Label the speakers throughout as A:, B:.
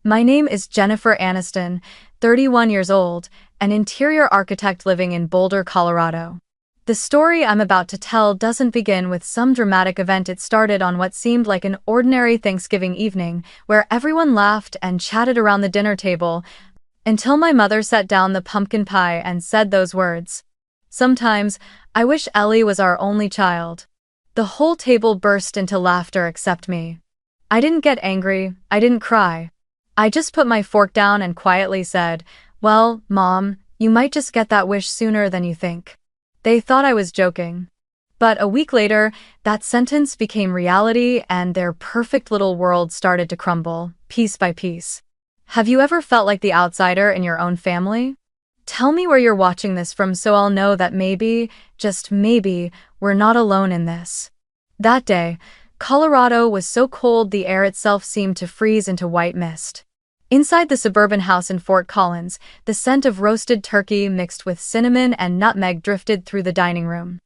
A: My name is Jennifer Aniston, 31 years old, an interior architect living in Boulder, Colorado. The story I'm about to tell doesn't begin with some dramatic event. It started on what seemed like an ordinary Thanksgiving evening, where everyone laughed and chatted around the dinner table, until my mother set down the pumpkin pie and said those words. "Sometimes, I wish Ellie was our only child." The whole table burst into laughter except me. I didn't get angry, I didn't cry. I just put my fork down and quietly said, "Well, Mom, you might just get that wish sooner than you think." They thought I was joking. But a week later, that sentence became reality and their perfect little world started to crumble, piece by piece. Have you ever felt like the outsider in your own family? Tell me where you're watching this from so I'll know that maybe, just maybe, we're not alone in this. That day, Colorado was so cold the air itself seemed to freeze into white mist. Inside the suburban house in Fort Collins, the scent of roasted turkey mixed with cinnamon and nutmeg drifted through the dining room.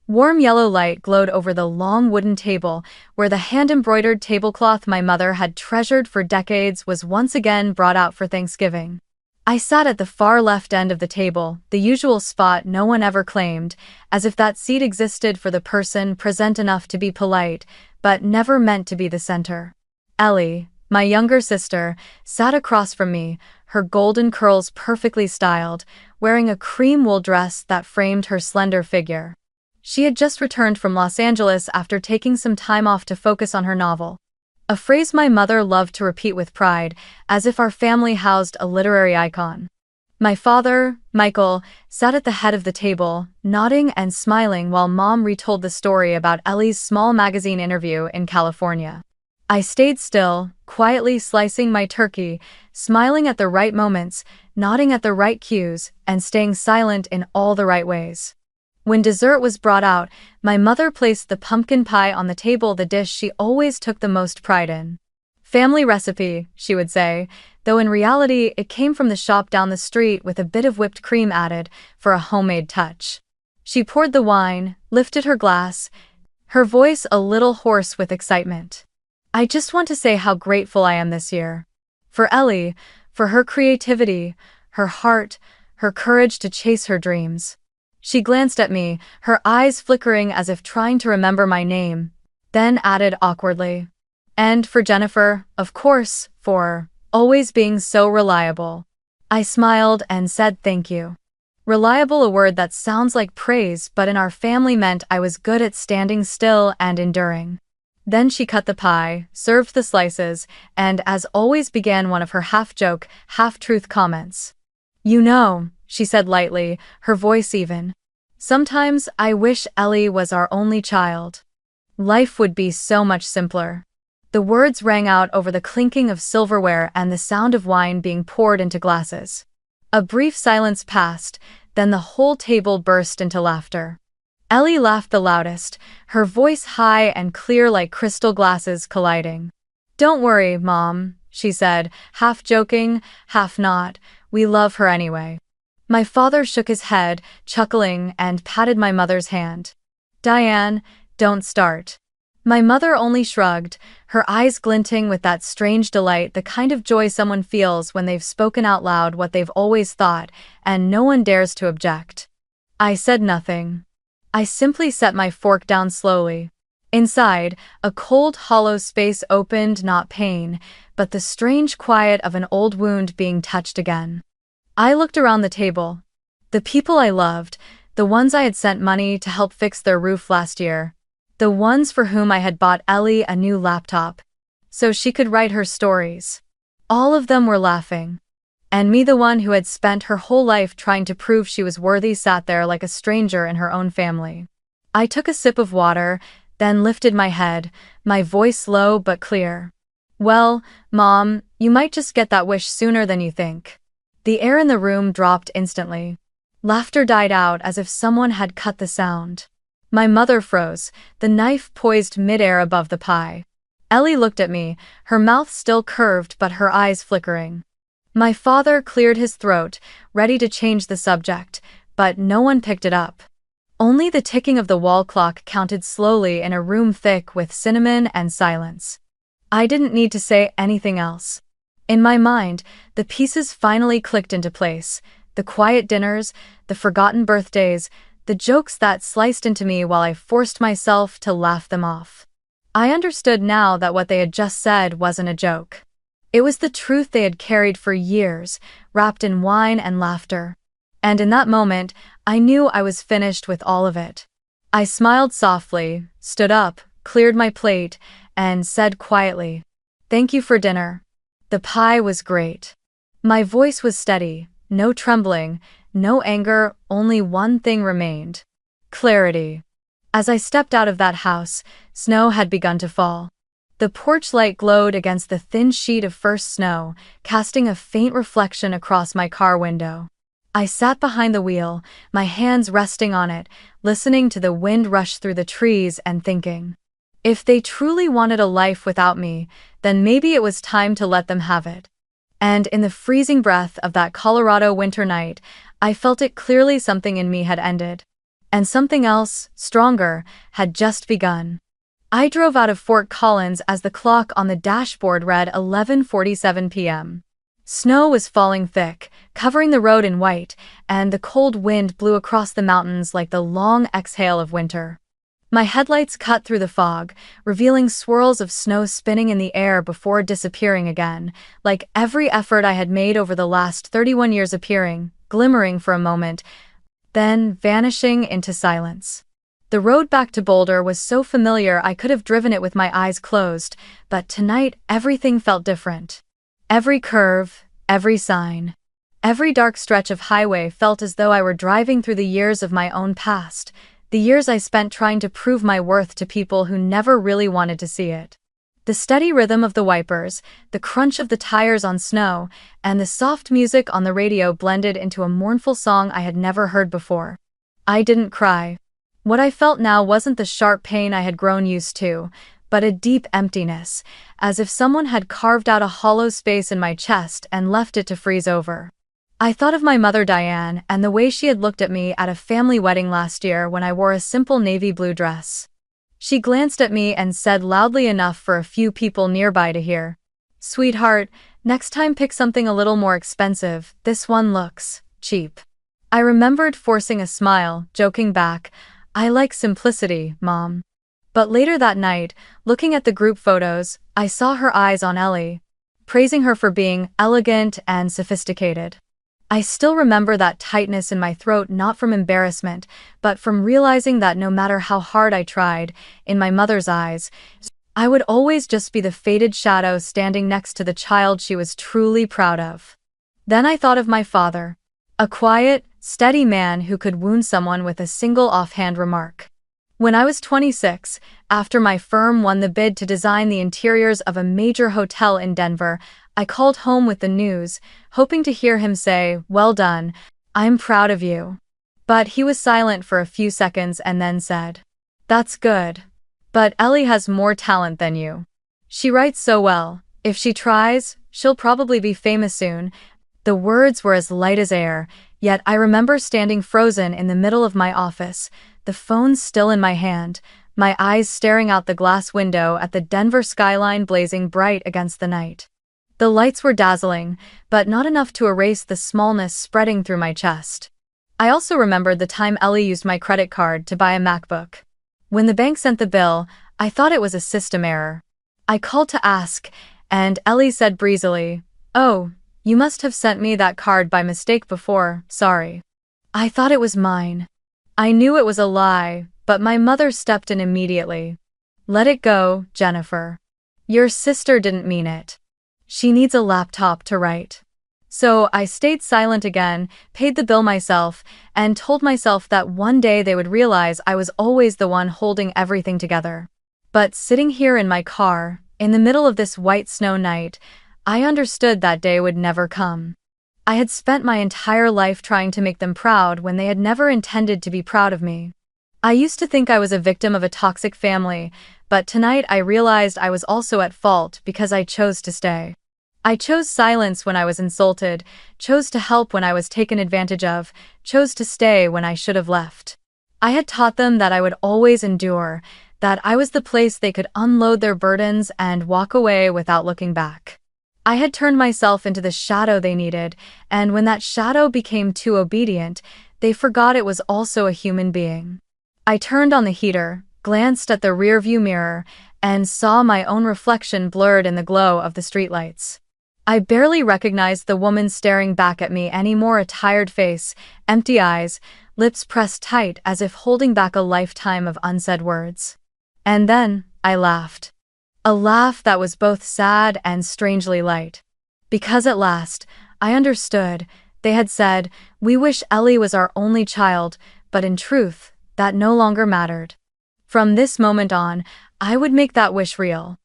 A: Warm yellow light glowed over the long wooden table, where the hand-embroidered tablecloth my mother had treasured for decades was once again brought out for Thanksgiving. I sat at the far left end of the table, the usual spot no one ever claimed, as if that seat existed for the person present enough to be polite, but never meant to be the center. Ellie, my younger sister, sat across from me, her golden curls perfectly styled, wearing a cream wool dress that framed her slender figure. She had just returned from Los Angeles after taking some time off to focus on her novel. A phrase my mother loved to repeat with pride, as if our family housed a literary icon. My father, Michael, sat at the head of the table, nodding and smiling while Mom retold the story about Ellie's small magazine interview in California. I stayed still, quietly slicing my turkey, smiling at the right moments, nodding at the right cues, and staying silent in all the right ways. When dessert was brought out, my mother placed the pumpkin pie on the table, the dish she always took the most pride in. "Family recipe," she would say, though in reality it came from the shop down the street with a bit of whipped cream added for a homemade touch. She poured the wine, lifted her glass, her voice a little hoarse with excitement. "I just want to say how grateful I am this year. For Ellie, for her creativity, her heart, her courage to chase her dreams." She glanced at me, her eyes flickering as if trying to remember my name, then added awkwardly, "And for Jennifer, of course, for always being so reliable." I smiled and said thank you. Reliable, a word that sounds like praise but in our family meant I was good at standing still and enduring. Then she cut the pie, served the slices, and as always began one of her half-joke, half-truth comments. "You know," she said lightly, her voice even, "sometimes I wish Ellie was our only child. Life would be so much simpler." The words rang out over the clinking of silverware and the sound of wine being poured into glasses. A brief silence passed, then the whole table burst into laughter. Ellie laughed the loudest, her voice high and clear like crystal glasses colliding. "Don't worry, Mom," she said, half joking, half not, "we love her anyway." My father shook his head, chuckling, and patted my mother's hand. "Diane, don't start." My mother only shrugged, her eyes glinting with that strange delight, the kind of joy someone feels when they've spoken out loud what they've always thought, and no one dares to object. I said nothing. I simply set my fork down slowly. Inside, a cold, hollow space opened, not pain, but the strange quiet of an old wound being touched again. I looked around the table. The people I loved, the ones I had sent money to help fix their roof last year, the ones for whom I had bought Ellie a new laptop so she could write her stories. All of them were laughing. And me, the one who had spent her whole life trying to prove she was worthy, sat there like a stranger in her own family. I took a sip of water, then lifted my head, my voice low but clear. "Well, Mom, you might just get that wish sooner than you think." The air in the room dropped instantly. Laughter died out as if someone had cut the sound. My mother froze, the knife poised midair above the pie. Ellie looked at me, her mouth still curved but her eyes flickering. My father cleared his throat, ready to change the subject, but no one picked it up. Only the ticking of the wall clock counted slowly in a room thick with cinnamon and silence. I didn't need to say anything else. In my mind, the pieces finally clicked into place. The quiet dinners, the forgotten birthdays, the jokes that sliced into me while I forced myself to laugh them off. I understood now that what they had just said wasn't a joke. It was the truth they had carried for years, wrapped in wine and laughter. And in that moment, I knew I was finished with all of it. I smiled softly, stood up, cleared my plate, and said quietly, "Thank you for dinner. The pie was great." My voice was steady, no trembling, no anger, only one thing remained: clarity. As I stepped out of that house, snow had begun to fall. The porch light glowed against the thin sheet of first snow, casting a faint reflection across my car window. I sat behind the wheel, my hands resting on it, listening to the wind rush through the trees and thinking, if they truly wanted a life without me, then maybe it was time to let them have it. And in the freezing breath of that Colorado winter night, I felt it clearly: something in me had ended. And something else, stronger, had just begun. I drove out of Fort Collins as the clock on the dashboard read 11:47 p.m. Snow was falling thick, covering the road in white, and the cold wind blew across the mountains like the long exhale of winter. My headlights cut through the fog, revealing swirls of snow spinning in the air before disappearing again, like every effort I had made over the last 31 years appearing, glimmering for a moment, then vanishing into silence. The road back to Boulder was so familiar I could have driven it with my eyes closed, but tonight everything felt different. Every curve, every sign, every dark stretch of highway felt as though I were driving through the years of my own past, the years I spent trying to prove my worth to people who never really wanted to see it. The steady rhythm of the wipers, the crunch of the tires on snow, and the soft music on the radio blended into a mournful song I had never heard before. I didn't cry. What I felt now wasn't the sharp pain I had grown used to, but a deep emptiness, as if someone had carved out a hollow space in my chest and left it to freeze over. I thought of my mother Diane and the way she had looked at me at a family wedding last year when I wore a simple navy blue dress. She glanced at me and said loudly enough for a few people nearby to hear, "Sweetheart, next time pick something a little more expensive, this one looks cheap." I remembered forcing a smile, joking back, "I like simplicity, Mom." But later that night, looking at the group photos, I saw her eyes on Ellie, praising her for being elegant and sophisticated. I still remember that tightness in my throat, not from embarrassment, but from realizing that no matter how hard I tried, in my mother's eyes, I would always just be the faded shadow standing next to the child she was truly proud of. Then I thought of my father, a quiet, steady man who could wound someone with a single offhand remark. When I was 26, after my firm won the bid to design the interiors of a major hotel in Denver, I called home with the news, hoping to hear him say, "Well done, I'm proud of you." But he was silent for a few seconds and then said, "That's good. But Ellie has more talent than you. She writes so well. If she tries, she'll probably be famous soon." The words were as light as air, yet I remember standing frozen in the middle of my office, the phone still in my hand, my eyes staring out the glass window at the Denver skyline blazing bright against the night. The lights were dazzling, but not enough to erase the smallness spreading through my chest. I also remembered the time Ellie used my credit card to buy a MacBook. When the bank sent the bill, I thought it was a system error. I called to ask, and Ellie said breezily, "Oh, you must have sent me that card by mistake before, sorry." I thought it was mine. I knew it was a lie, but my mother stepped in immediately. "Let it go, Jennifer. Your sister didn't mean it. She needs a laptop to write." So I stayed silent again, paid the bill myself, and told myself that one day they would realize I was always the one holding everything together. But sitting here in my car, in the middle of this white snow night, I understood that day would never come. I had spent my entire life trying to make them proud when they had never intended to be proud of me. I used to think I was a victim of a toxic family, but tonight I realized I was also at fault because I chose to stay. I chose silence when I was insulted, chose to help when I was taken advantage of, chose to stay when I should have left. I had taught them that I would always endure, that I was the place they could unload their burdens and walk away without looking back. I had turned myself into the shadow they needed, and when that shadow became too obedient, they forgot it was also a human being. I turned on the heater, glanced at the rearview mirror, and saw my own reflection blurred in the glow of the streetlights. I barely recognized the woman staring back at me anymore, a tired face, empty eyes, lips pressed tight as if holding back a lifetime of unsaid words. And then, I laughed. A laugh that was both sad and strangely light. Because at last, I understood. They had said, "We wish Ellie was our only child," but in truth, that no longer mattered. From this moment on, I would make that wish real.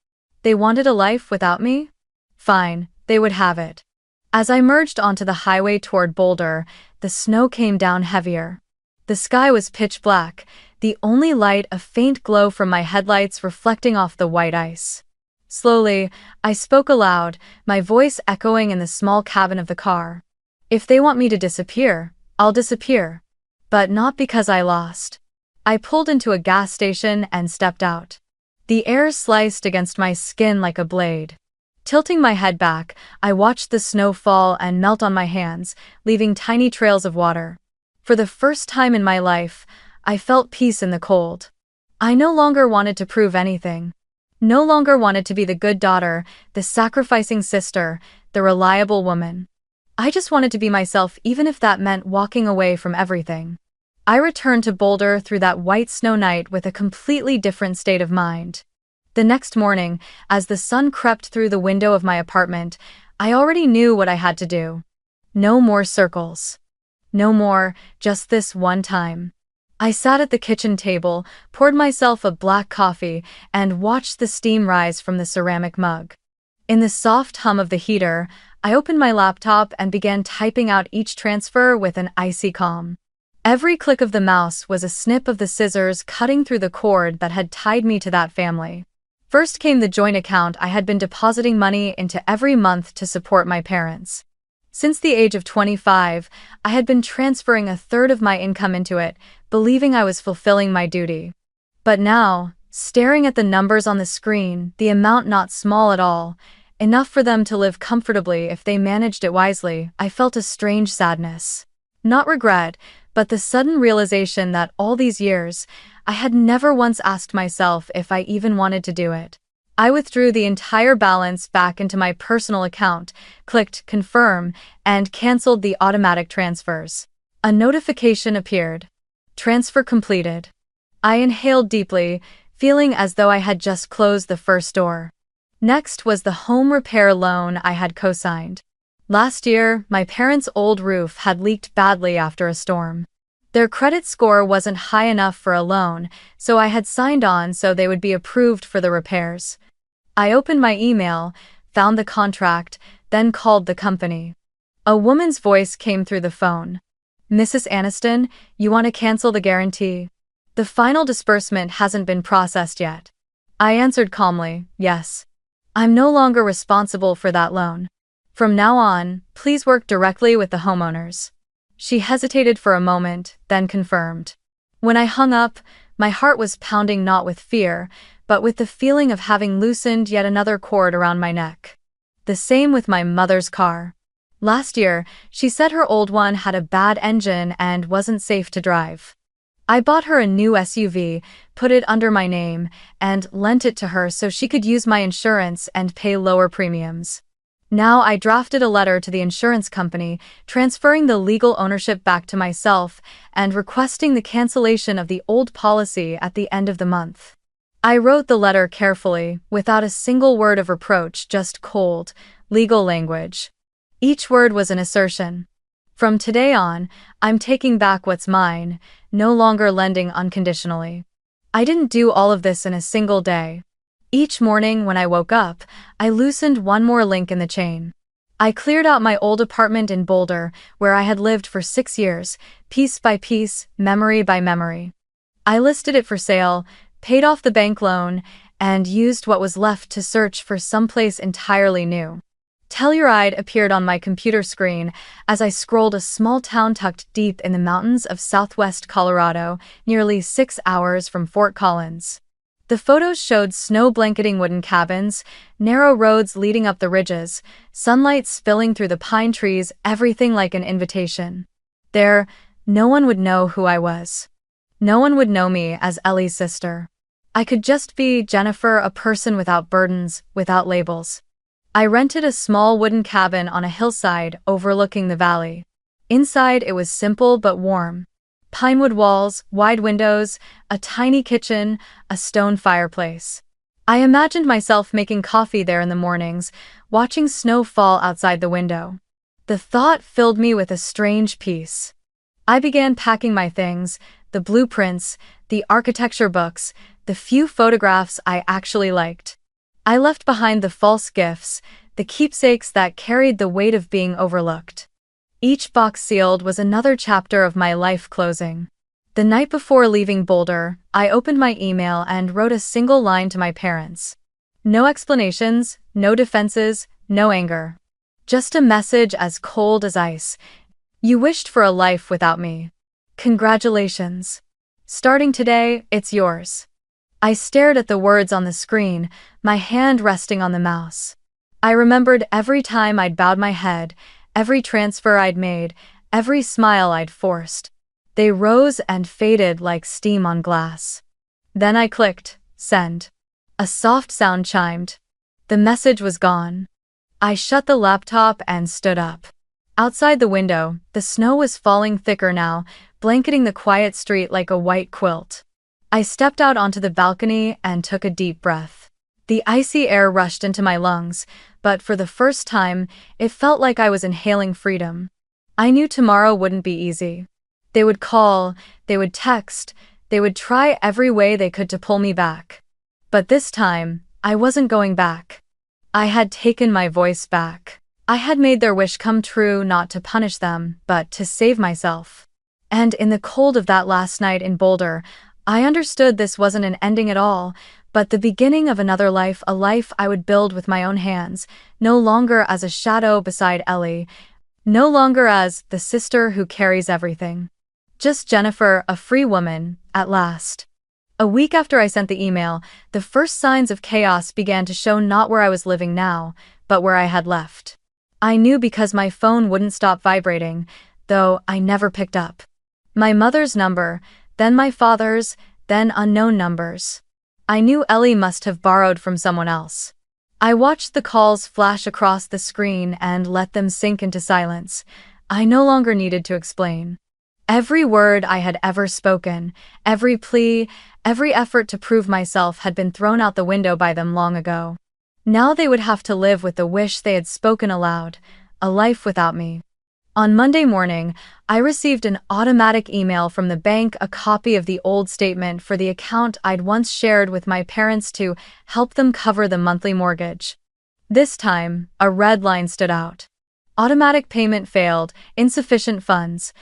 A: They wanted a life without me? Fine, they would have it. As I merged onto the highway toward Boulder, the snow came down heavier. The sky was pitch black, the only light a faint glow from my headlights reflecting off the white ice. Slowly, I spoke aloud, my voice echoing in the small cabin of the car. If they want me to disappear, I'll disappear. But not because I lost. I pulled into a gas station and stepped out. The air sliced against my skin like a blade. Tilting my head back, I watched the snow fall and melt on my hands, leaving tiny trails of water. For the first time in my life, I felt peace in the cold. I no longer wanted to prove anything. No longer wanted to be the good daughter, the sacrificing sister, the reliable woman. I just wanted to be myself, even if that meant walking away from everything. I returned to Boulder through that white snow night with a completely different state of mind. The next morning, as the sun crept through the window of my apartment, I already knew what I had to do. No more circles. No more, just this one time. I sat at the kitchen table, poured myself a black coffee, and watched the steam rise from the ceramic mug. In the soft hum of the heater, I opened my laptop and began typing out each transfer with an icy calm. Every click of the mouse was a snip of the scissors cutting through the cord that had tied me to that family. First came the joint account I had been depositing money into every month to support my parents. Since the age of 25, I had been transferring a third of my income into it, believing I was fulfilling my duty. But now, staring at the numbers on the screen, the amount not small at all, enough for them to live comfortably if they managed it wisely, I felt a strange sadness. Not regret, but the sudden realization that all these years, I had never once asked myself if I even wanted to do it. I withdrew the entire balance back into my personal account, clicked confirm, and canceled the automatic transfers. A notification appeared. Transfer completed. I inhaled deeply, feeling as though I had just closed the first door. Next was the home repair loan I had co-signed. Last year, my parents' old roof had leaked badly after a storm. Their credit score wasn't high enough for a loan, so I had signed on so they would be approved for the repairs. I opened my email, found the contract, then called the company. A woman's voice came through the phone. "Mrs. Aniston, you want to cancel the guarantee? The final disbursement hasn't been processed yet." I answered calmly, "Yes. I'm no longer responsible for that loan. From now on, please work directly with the homeowners." She hesitated for a moment, then confirmed. When I hung up, my heart was pounding not with fear, but with the feeling of having loosened yet another cord around my neck. The same with my mother's car. Last year, she said her old one had a bad engine and wasn't safe to drive. I bought her a new SUV, put it under my name, and lent it to her so she could use my insurance and pay lower premiums. Now I drafted a letter to the insurance company, transferring the legal ownership back to myself and requesting the cancellation of the old policy at the end of the month. I wrote the letter carefully, without a single word of reproach, just cold, legal language. Each word was an assertion. From today on, I'm taking back what's mine, no longer lending unconditionally. I didn't do all of this in a single day. Each morning when I woke up, I loosened one more link in the chain. I cleared out my old apartment in Boulder, where I had lived for 6 years, piece by piece, memory by memory. I listed it for sale, paid off the bank loan, and used what was left to search for someplace entirely new. Telluride appeared on my computer screen as I scrolled, a small town tucked deep in the mountains of southwest Colorado, nearly 6 hours from Fort Collins. The photos showed snow-blanketing wooden cabins, narrow roads leading up the ridges, sunlight spilling through the pine trees, everything like an invitation. There, no one would know who I was. No one would know me as Ellie's sister. I could just be Jennifer, a person without burdens, without labels. I rented a small wooden cabin on a hillside overlooking the valley. Inside, it was simple but warm. Pinewood walls, wide windows, a tiny kitchen, a stone fireplace. I imagined myself making coffee there in the mornings, watching snow fall outside the window. The thought filled me with a strange peace. I began packing my things, the blueprints, the architecture books, the few photographs I actually liked. I left behind the false gifts, the keepsakes that carried the weight of being overlooked. Each box sealed was another chapter of my life closing. The night before leaving Boulder, I opened my email and wrote a single line to my parents. No explanations, no defenses, no anger. Just a message as cold as ice. You wished for a life without me. Congratulations. Starting today, it's yours. I stared at the words on the screen, my hand resting on the mouse. I remembered every time I'd bowed my head, every transfer I'd made, every smile I'd forced. They rose and faded like steam on glass. Then I clicked, send. A soft sound chimed. The message was gone. I shut the laptop and stood up. Outside the window, the snow was falling thicker now, blanketing the quiet street like a white quilt. I stepped out onto the balcony and took a deep breath. The icy air rushed into my lungs, but for the first time, it felt like I was inhaling freedom. I knew tomorrow wouldn't be easy. They would call, they would text, they would try every way they could to pull me back. But this time, I wasn't going back. I had taken my voice back. I had made their wish come true, not to punish them, but to save myself. And in the cold of that last night in Boulder, I understood this wasn't an ending at all, but the beginning of another life, a life I would build with my own hands, no longer as a shadow beside Ellie, no longer as the sister who carries everything. Just Jennifer, a free woman, at last. A week after I sent the email, the first signs of chaos began to show, not where I was living now, but where I had left. I knew because my phone wouldn't stop vibrating, though I never picked up. My mother's number, then my father's, then unknown numbers. I knew Ellie must have borrowed from someone else. I watched the calls flash across the screen and let them sink into silence. I no longer needed to explain. Every word I had ever spoken, every plea, every effort to prove myself had been thrown out the window by them long ago. Now they would have to live with the wish they had spoken aloud, a life without me. On Monday morning, I received an automatic email from the bank, a copy of the old statement for the account I'd once shared with my parents to help them cover the monthly mortgage. This time, a red line stood out. Automatic payment failed, insufficient funds.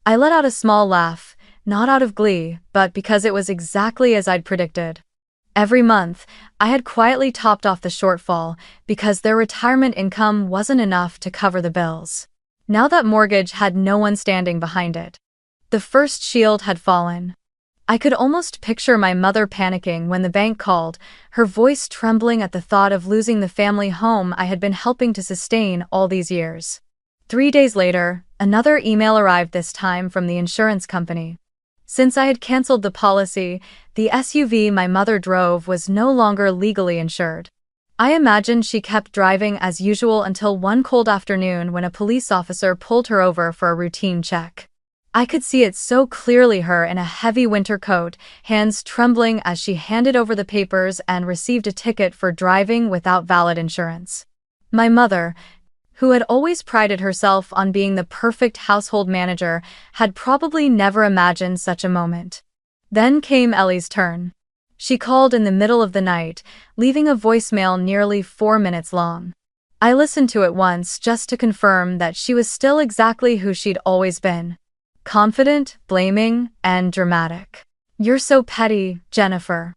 A: I let out a small laugh, not out of glee, but because it was exactly as I'd predicted. Every month, I had quietly topped off the shortfall because their retirement income wasn't enough to cover the bills. Now that mortgage had no one standing behind it. The first shield had fallen. I could almost picture my mother panicking when the bank called, her voice trembling at the thought of losing the family home I had been helping to sustain all these years. 3 days later, another email arrived, this time from the insurance company. Since I had canceled the policy, the SUV my mother drove was no longer legally insured. I imagined she kept driving as usual until one cold afternoon when a police officer pulled her over for a routine check. I could see it so clearly, her in a heavy winter coat, hands trembling as she handed over the papers and received a ticket for driving without valid insurance. My mother, who had always prided herself on being the perfect household manager, had probably never imagined such a moment. Then came Ellie's turn. She called in the middle of the night, leaving a voicemail nearly 4 minutes long. I listened to it once just to confirm that she was still exactly who she'd always been. Confident, blaming, and dramatic. "You're so petty, Jennifer.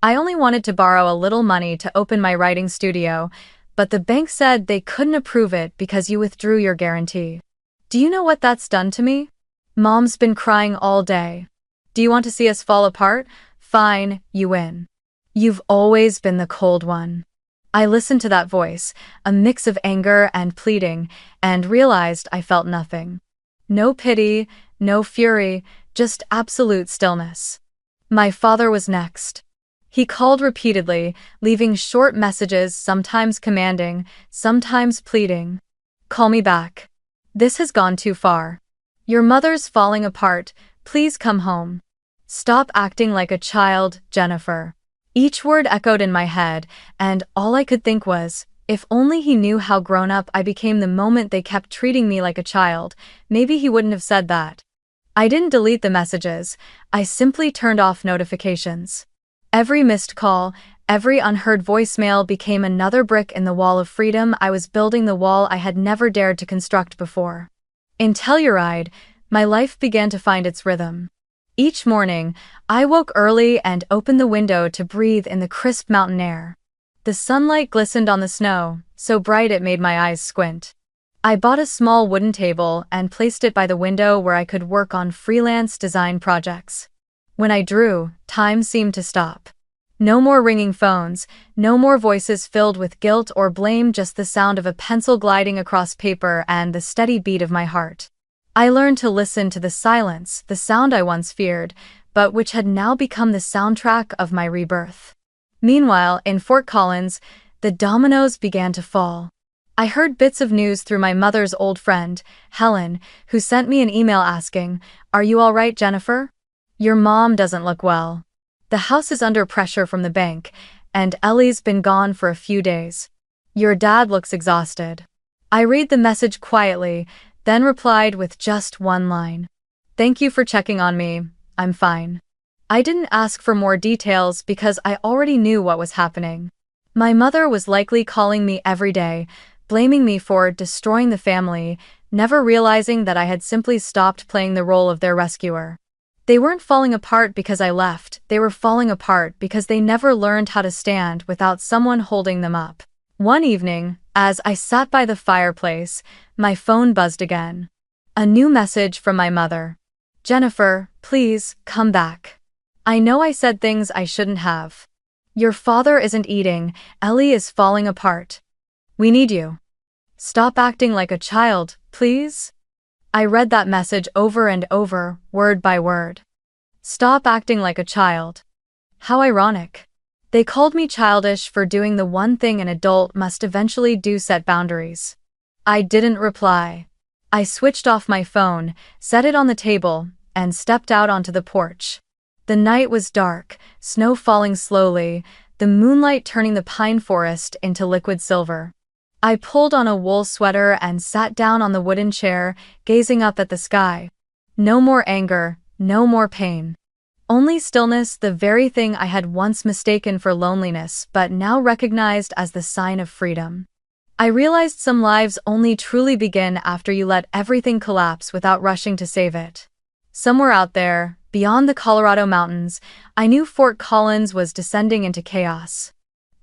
A: I only wanted to borrow a little money to open my writing studio, but the bank said they couldn't approve it because you withdrew your guarantee. Do you know what that's done to me? Mom's been crying all day. Do you want to see us fall apart? Fine, you win. You've always been the cold one. I listened to that voice, a mix of anger and pleading, and realized I felt nothing. No pity, no fury, just absolute stillness. My father was next. He called repeatedly, leaving short messages, sometimes commanding, sometimes pleading. Call me back. This has gone too far. Your mother's falling apart, please come home. Stop acting like a child, Jennifer. Each word echoed in my head, and all I could think was, if only he knew how grown up I became the moment they kept treating me like a child, maybe he wouldn't have said that. I didn't delete the messages, I simply turned off notifications. Every missed call, every unheard voicemail became another brick in the wall of freedom I was building, the wall I had never dared to construct before. In Telluride, my life began to find its rhythm. Each morning, I woke early and opened the window to breathe in the crisp mountain air. The sunlight glistened on the snow, so bright it made my eyes squint. I bought a small wooden table and placed it by the window where I could work on freelance design projects. When I drew, time seemed to stop. No more ringing phones, no more voices filled with guilt or blame, just the sound of a pencil gliding across paper and the steady beat of my heart. I learned to listen to the silence, the sound I once feared, but which had now become the soundtrack of my rebirth. Meanwhile, in Fort Collins, the dominoes began to fall. I heard bits of news through my mother's old friend, Helen, who sent me an email asking, "Are you all right, Jennifer? Your mom doesn't look well. The house is under pressure from the bank, and Ellie's been gone for a few days. Your dad looks exhausted." I read the message quietly, then replied with just one line. "Thank you for checking on me, I'm fine." I didn't ask for more details because I already knew what was happening. My mother was likely calling me every day, blaming me for destroying the family, never realizing that I had simply stopped playing the role of their rescuer. They weren't falling apart because I left, they were falling apart because they never learned how to stand without someone holding them up. One evening, as I sat by the fireplace, my phone buzzed again. A new message from my mother. "Jennifer, please, come back. I know I said things I shouldn't have. Your father isn't eating, Ellie is falling apart. We need you. Stop acting like a child, please." I read that message over and over, word by word. Stop acting like a child. How ironic. They called me childish for doing the one thing an adult must eventually do: set boundaries. I didn't reply. I switched off my phone, set it on the table, and stepped out onto the porch. The night was dark, snow falling slowly, the moonlight turning the pine forest into liquid silver. I pulled on a wool sweater and sat down on the wooden chair, gazing up at the sky. No more anger, no more pain. Only stillness, the very thing I had once mistaken for loneliness but now recognized as the sign of freedom. I realized some lives only truly begin after you let everything collapse without rushing to save it. Somewhere out there, beyond the Colorado mountains, I knew Fort Collins was descending into chaos.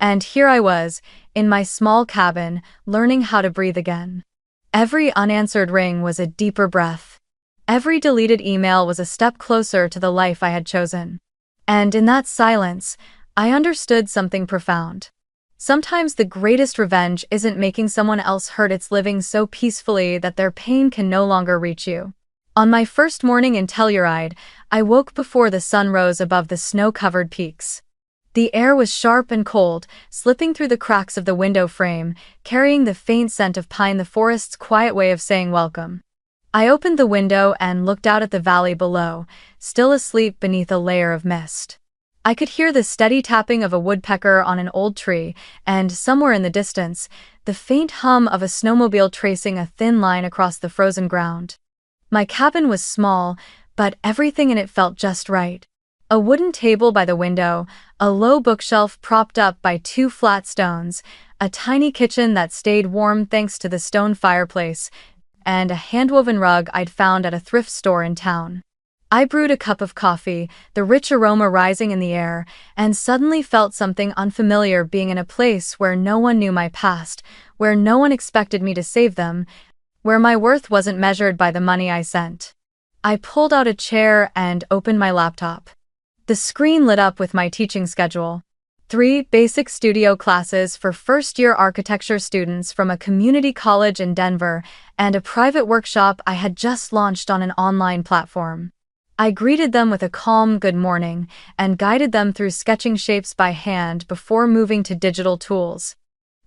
A: And here I was, in my small cabin, learning how to breathe again. Every unanswered ring was a deeper breath. Every deleted email was a step closer to the life I had chosen. And in that silence, I understood something profound. Sometimes the greatest revenge isn't making someone else hurt, it's living so peacefully that their pain can no longer reach you. On my first morning in Telluride, I woke before the sun rose above the snow-covered peaks. The air was sharp and cold, slipping through the cracks of the window frame, carrying the faint scent of pine, the forest's quiet way of saying welcome. I opened the window and looked out at the valley below, still asleep beneath a layer of mist. I could hear the steady tapping of a woodpecker on an old tree, and somewhere in the distance, the faint hum of a snowmobile tracing a thin line across the frozen ground. My cabin was small, but everything in it felt just right. A wooden table by the window, a low bookshelf propped up by two flat stones, a tiny kitchen that stayed warm thanks to the stone fireplace, and a hand-woven rug I'd found at a thrift store in town. I brewed a cup of coffee, the rich aroma rising in the air, and suddenly felt something unfamiliar: being in a place where no one knew my past, where no one expected me to save them, where my worth wasn't measured by the money I sent. I pulled out a chair and opened my laptop. The screen lit up with my teaching schedule. 3 basic studio classes for first-year architecture students from a community college in Denver, and a private workshop I had just launched on an online platform. I greeted them with a calm good morning and guided them through sketching shapes by hand before moving to digital tools,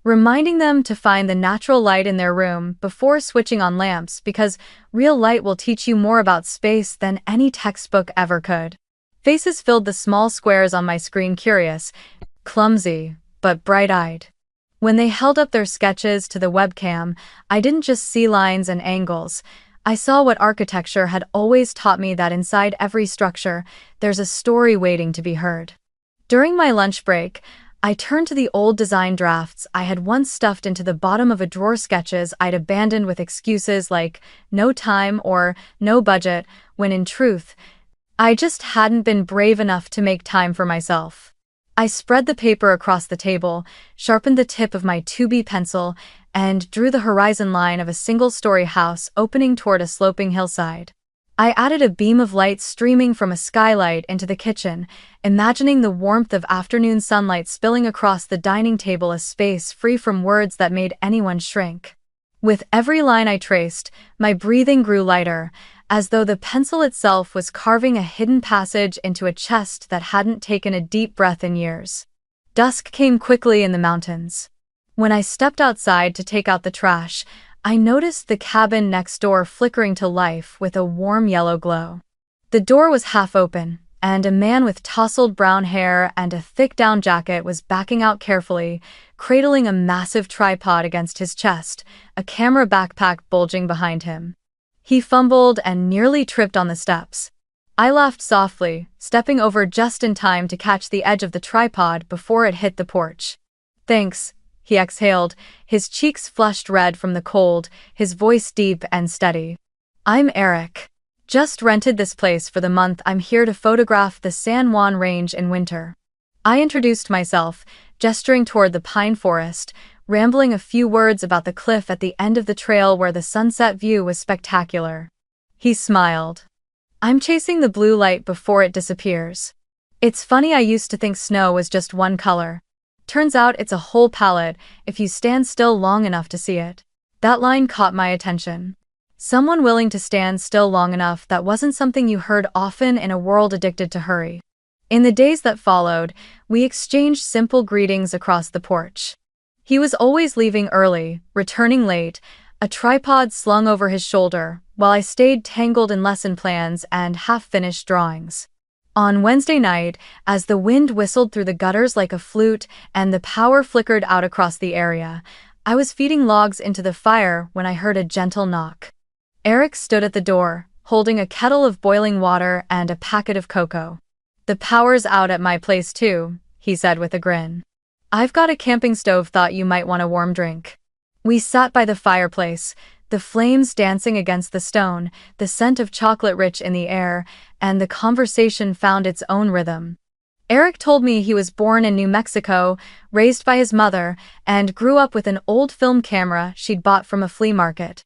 A: reminding them to find the natural light in their room before switching on lamps because real light will teach you more about space than any textbook ever could. Faces filled the small squares on my screen, curious, clumsy, but bright-eyed. When they held up their sketches to the webcam, I didn't just see lines and angles. I saw what architecture had always taught me, that inside every structure, there's a story waiting to be heard. During my lunch break, I turned to the old design drafts I had once stuffed into the bottom of a drawer, sketches I'd abandoned with excuses like no time or no budget, when in truth, I just hadn't been brave enough to make time for myself. I spread the paper across the table, sharpened the tip of my 2B pencil, and drew the horizon line of a single-story house opening toward a sloping hillside. I added a beam of light streaming from a skylight into the kitchen, imagining the warmth of afternoon sunlight spilling across the dining table, a space free from words that made anyone shrink. With every line I traced, my breathing grew lighter, as though the pencil itself was carving a hidden passage into a chest that hadn't taken a deep breath in years. Dusk came quickly in the mountains. When I stepped outside to take out the trash, I noticed the cabin next door flickering to life with a warm yellow glow. The door was half open, and a man with tousled brown hair and a thick down jacket was backing out carefully, cradling a massive tripod against his chest, a camera backpack bulging behind him. He fumbled and nearly tripped on the steps. I laughed softly, stepping over just in time to catch the edge of the tripod before it hit the porch. "Thanks," he exhaled, his cheeks flushed red from the cold, his voice deep and steady. "I'm Eric. Just rented this place for the month. I'm here to photograph the San Juan Range in winter." I introduced myself, gesturing toward the pine forest, rambling a few words about the cliff at the end of the trail where the sunset view was spectacular. He smiled. "I'm chasing the blue light before it disappears. It's funny, I used to think snow was just one color. Turns out it's a whole palette if you stand still long enough to see it." That line caught my attention. Someone willing to stand still long enough, that wasn't something you heard often in a world addicted to hurry. In the days that followed, we exchanged simple greetings across the porch. He was always leaving early, returning late, a tripod slung over his shoulder, while I stayed tangled in lesson plans and half-finished drawings. On Wednesday night, as the wind whistled through the gutters like a flute and the power flickered out across the area, I was feeding logs into the fire when I heard a gentle knock. Eric stood at the door, holding a kettle of boiling water and a packet of cocoa. "The power's out at my place too," he said with a grin. "I've got a camping stove, thought you might want a warm drink." We sat by the fireplace, the flames dancing against the stone, the scent of chocolate rich in the air, and the conversation found its own rhythm. Eric told me he was born in New Mexico, raised by his mother, and grew up with an old film camera she'd bought from a flea market.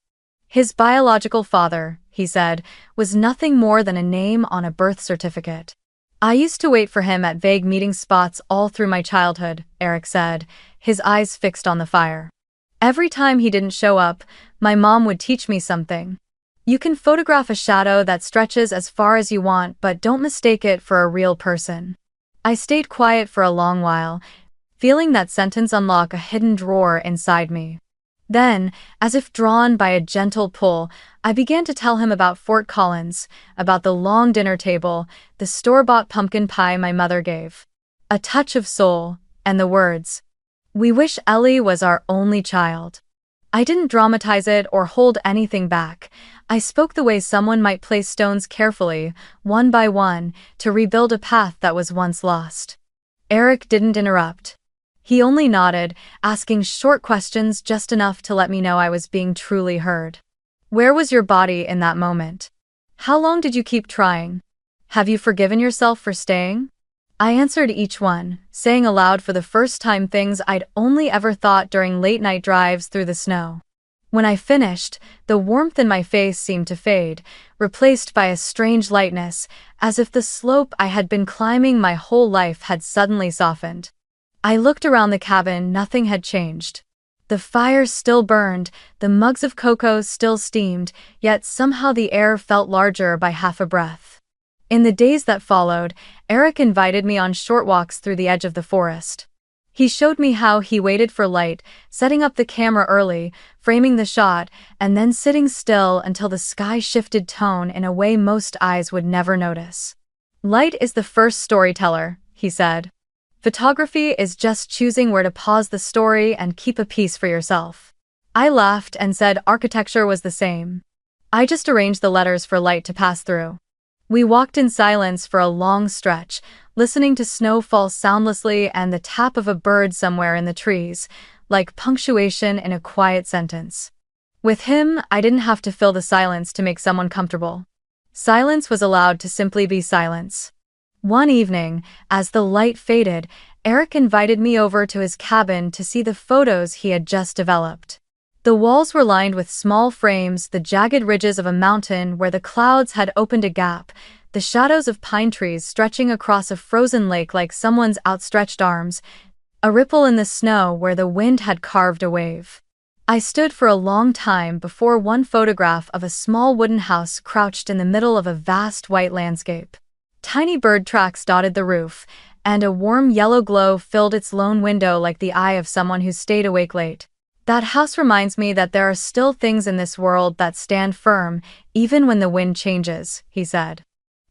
A: His biological father, he said, was nothing more than a name on a birth certificate. "I used to wait for him at vague meeting spots all through my childhood," Eric said, his eyes fixed on the fire. "Every time he didn't show up, my mom would teach me something. You can photograph a shadow that stretches as far as you want, but don't mistake it for a real person." I stayed quiet for a long while, feeling that sentence unlock a hidden drawer inside me. Then, as if drawn by a gentle pull, I began to tell him about Fort Collins, about the long dinner table, the store-bought pumpkin pie my mother gave. A touch of soul, and the words, "We wish Ellie was our only child." I didn't dramatize it or hold anything back. I spoke the way someone might place stones carefully, one by one, to rebuild a path that was once lost. Eric didn't interrupt. He only nodded, asking short questions just enough to let me know I was being truly heard. "Where was your body in that moment? How long did you keep trying? Have you forgiven yourself for staying?" I answered each one, saying aloud for the first time things I'd only ever thought during late-night drives through the snow. When I finished, the warmth in my face seemed to fade, replaced by a strange lightness, as if the slope I had been climbing my whole life had suddenly softened. I looked around the cabin, nothing had changed. The fire still burned, the mugs of cocoa still steamed, yet somehow the air felt larger by half a breath. In the days that followed, Eric invited me on short walks through the edge of the forest. He showed me how he waited for light, setting up the camera early, framing the shot, and then sitting still until the sky shifted tone in a way most eyes would never notice. "Light is the first storyteller," he said. "Photography is just choosing where to pause the story and keep a piece for yourself." I laughed and said architecture was the same. I just arranged the letters for light to pass through. We walked in silence for a long stretch, listening to snow fall soundlessly and the tap of a bird somewhere in the trees, like punctuation in a quiet sentence. With him, I didn't have to fill the silence to make someone comfortable. Silence was allowed to simply be silence. One evening, as the light faded, Eric invited me over to his cabin to see the photos he had just developed. The walls were lined with small frames, the jagged ridges of a mountain where the clouds had opened a gap, the shadows of pine trees stretching across a frozen lake like someone's outstretched arms, a ripple in the snow where the wind had carved a wave. I stood for a long time before one photograph of a small wooden house crouched in the middle of a vast white landscape. Tiny bird tracks dotted the roof, and a warm yellow glow filled its lone window like the eye of someone who stayed awake late. "That house reminds me that there are still things in this world that stand firm, even when the wind changes," he said.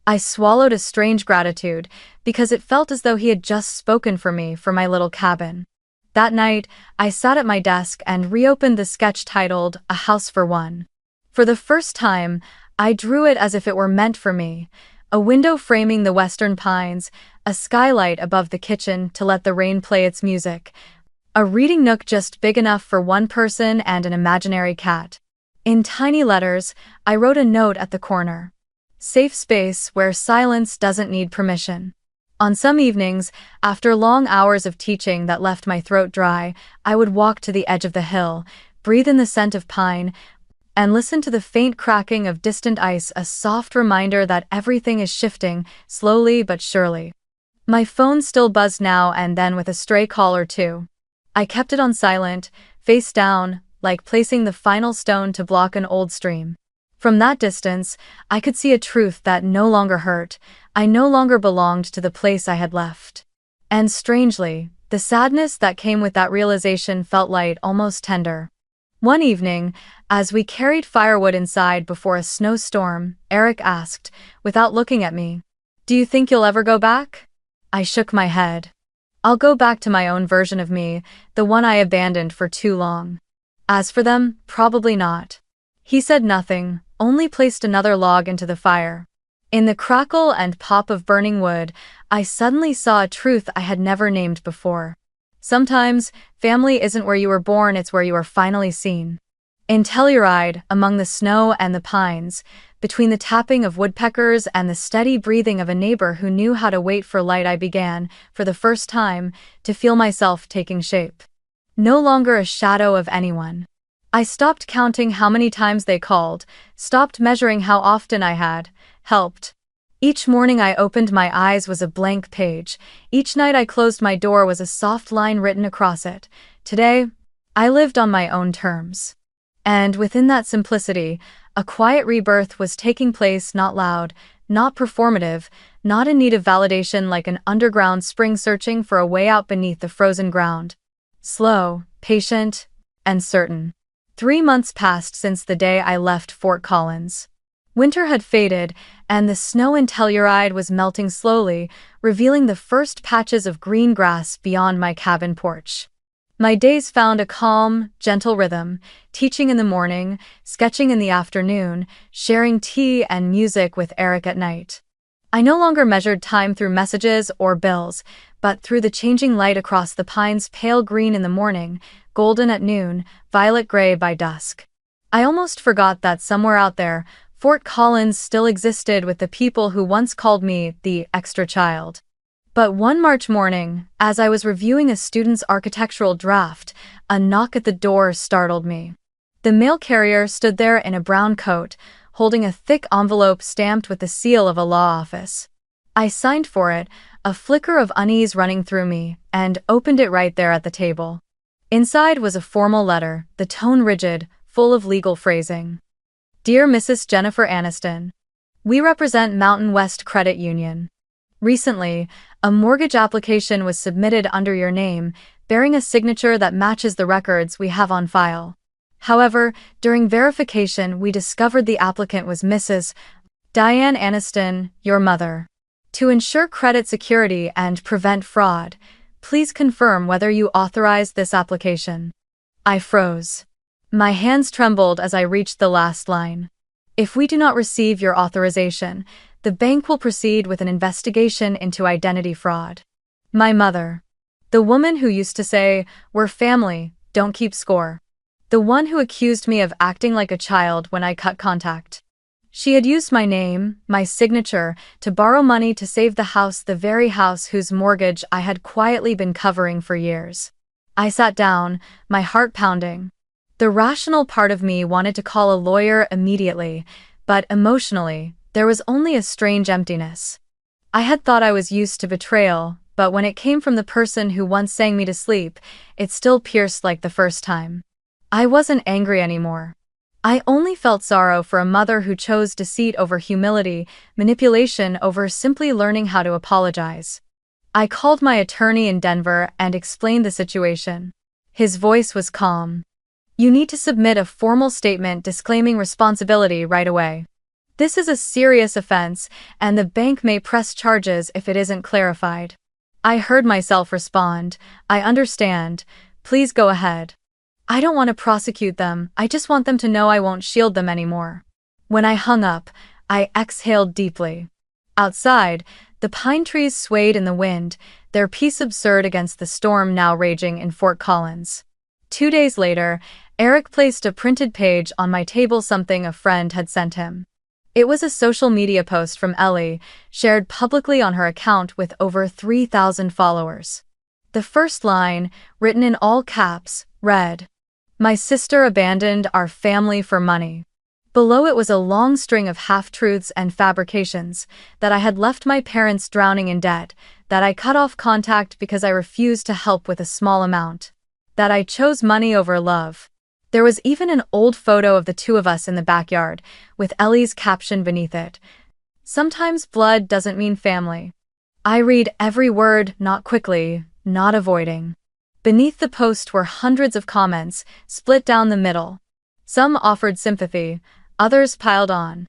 A: I swallowed a strange gratitude, because it felt as though he had just spoken for me for my little cabin. That night, I sat at my desk and reopened the sketch titled A House for One. For the first time, I drew it as if it were meant for me, a window framing the western pines, a skylight above the kitchen to let the rain play its music, a reading nook just big enough for one person and an imaginary cat. In tiny letters, I wrote a note at the corner. "Safe space where silence doesn't need permission." On some evenings, after long hours of teaching that left my throat dry, I would walk to the edge of the hill, breathe in the scent of pine, and listen to the faint cracking of distant ice, a soft reminder that everything is shifting, slowly but surely. My phone still buzzed now and then with a stray call or two. I kept it on silent, face down, like placing the final stone to block an old stream. From that distance, I could see a truth that no longer hurt. I no longer belonged to the place I had left. And strangely, the sadness that came with that realization felt light, almost tender. One evening, as we carried firewood inside before a snowstorm, Eric asked, without looking at me, "Do you think you'll ever go back?" I shook my head. "I'll go back to my own version of me, the one I abandoned for too long. As for them, probably not." He said nothing, only placed another log into the fire. In the crackle and pop of burning wood, I suddenly saw a truth I had never named before. Sometimes, family isn't where you were born, it's where you are finally seen. In Telluride, among the snow and the pines, between the tapping of woodpeckers and the steady breathing of a neighbor who knew how to wait for light, I began, for the first time, to feel myself taking shape. No longer a shadow of anyone. I stopped counting how many times they called, stopped measuring how often I had helped. Each morning I opened my eyes was a blank page. Each night I closed my door was a soft line written across it. Today, I lived on my own terms. And within that simplicity, a quiet rebirth was taking place, not loud, not performative, not in need of validation like an underground spring searching for a way out beneath the frozen ground. Slow, patient, and certain. 3 months passed since the day I left Fort Collins. Winter had faded, and the snow in Telluride was melting slowly, revealing the first patches of green grass beyond my cabin porch. My days found a calm, gentle rhythm, teaching in the morning, sketching in the afternoon, sharing tea and music with Eric at night. I no longer measured time through messages or bills, but through the changing light across the pines, pale green in the morning, golden at noon, violet gray by dusk. I almost forgot that somewhere out there, Fort Collins still existed with the people who once called me the extra child. But one March morning, as I was reviewing a student's architectural draft, a knock at the door startled me. The mail carrier stood there in a brown coat, holding a thick envelope stamped with the seal of a law office. I signed for it, a flicker of unease running through me, and opened it right there at the table. Inside was a formal letter, the tone rigid, full of legal phrasing. Dear Mrs. Jennifer Aniston, we represent Mountain West Credit Union. Recently, a mortgage application was submitted under your name, bearing a signature that matches the records we have on file. However, during verification, we discovered the applicant was Mrs. Diane Aniston, your mother. To ensure credit security and prevent fraud, please confirm whether you authorized this application. I froze. My hands trembled as I reached the last line. If we do not receive your authorization, the bank will proceed with an investigation into identity fraud. My mother. The woman who used to say, "We're family, don't keep score." The one who accused me of acting like a child when I cut contact. She had used my name, my signature, to borrow money to save the house, the very house whose mortgage I had quietly been covering for years. I sat down, my heart pounding. The rational part of me wanted to call a lawyer immediately, but emotionally, there was only a strange emptiness. I had thought I was used to betrayal, but when it came from the person who once sang me to sleep, it still pierced like the first time. I wasn't angry anymore. I only felt sorrow for a mother who chose deceit over humility, manipulation over simply learning how to apologize. I called my attorney in Denver and explained the situation. His voice was calm. You need to submit a formal statement disclaiming responsibility right away. This is a serious offense, and the bank may press charges if it isn't clarified. I heard myself respond, I understand, please go ahead. I don't want to prosecute them, I just want them to know I won't shield them anymore. When I hung up, I exhaled deeply. Outside, the pine trees swayed in the wind, their peace absurd against the storm now raging in Fort Collins. 2 days later, Eric placed a printed page on my table, something a friend had sent him. It was a social media post from Ellie, shared publicly on her account with over 3,000 followers. The first line, written in all caps, read, "My sister abandoned our family for money." Below it was a long string of half-truths and fabrications, that I had left my parents drowning in debt, that I cut off contact because I refused to help with a small amount, that I chose money over love. There was even an old photo of the two of us in the backyard, with Ellie's caption beneath it. Sometimes blood doesn't mean family. I read every word, not quickly, not avoiding. Beneath the post were hundreds of comments, split down the middle. Some offered sympathy, others piled on.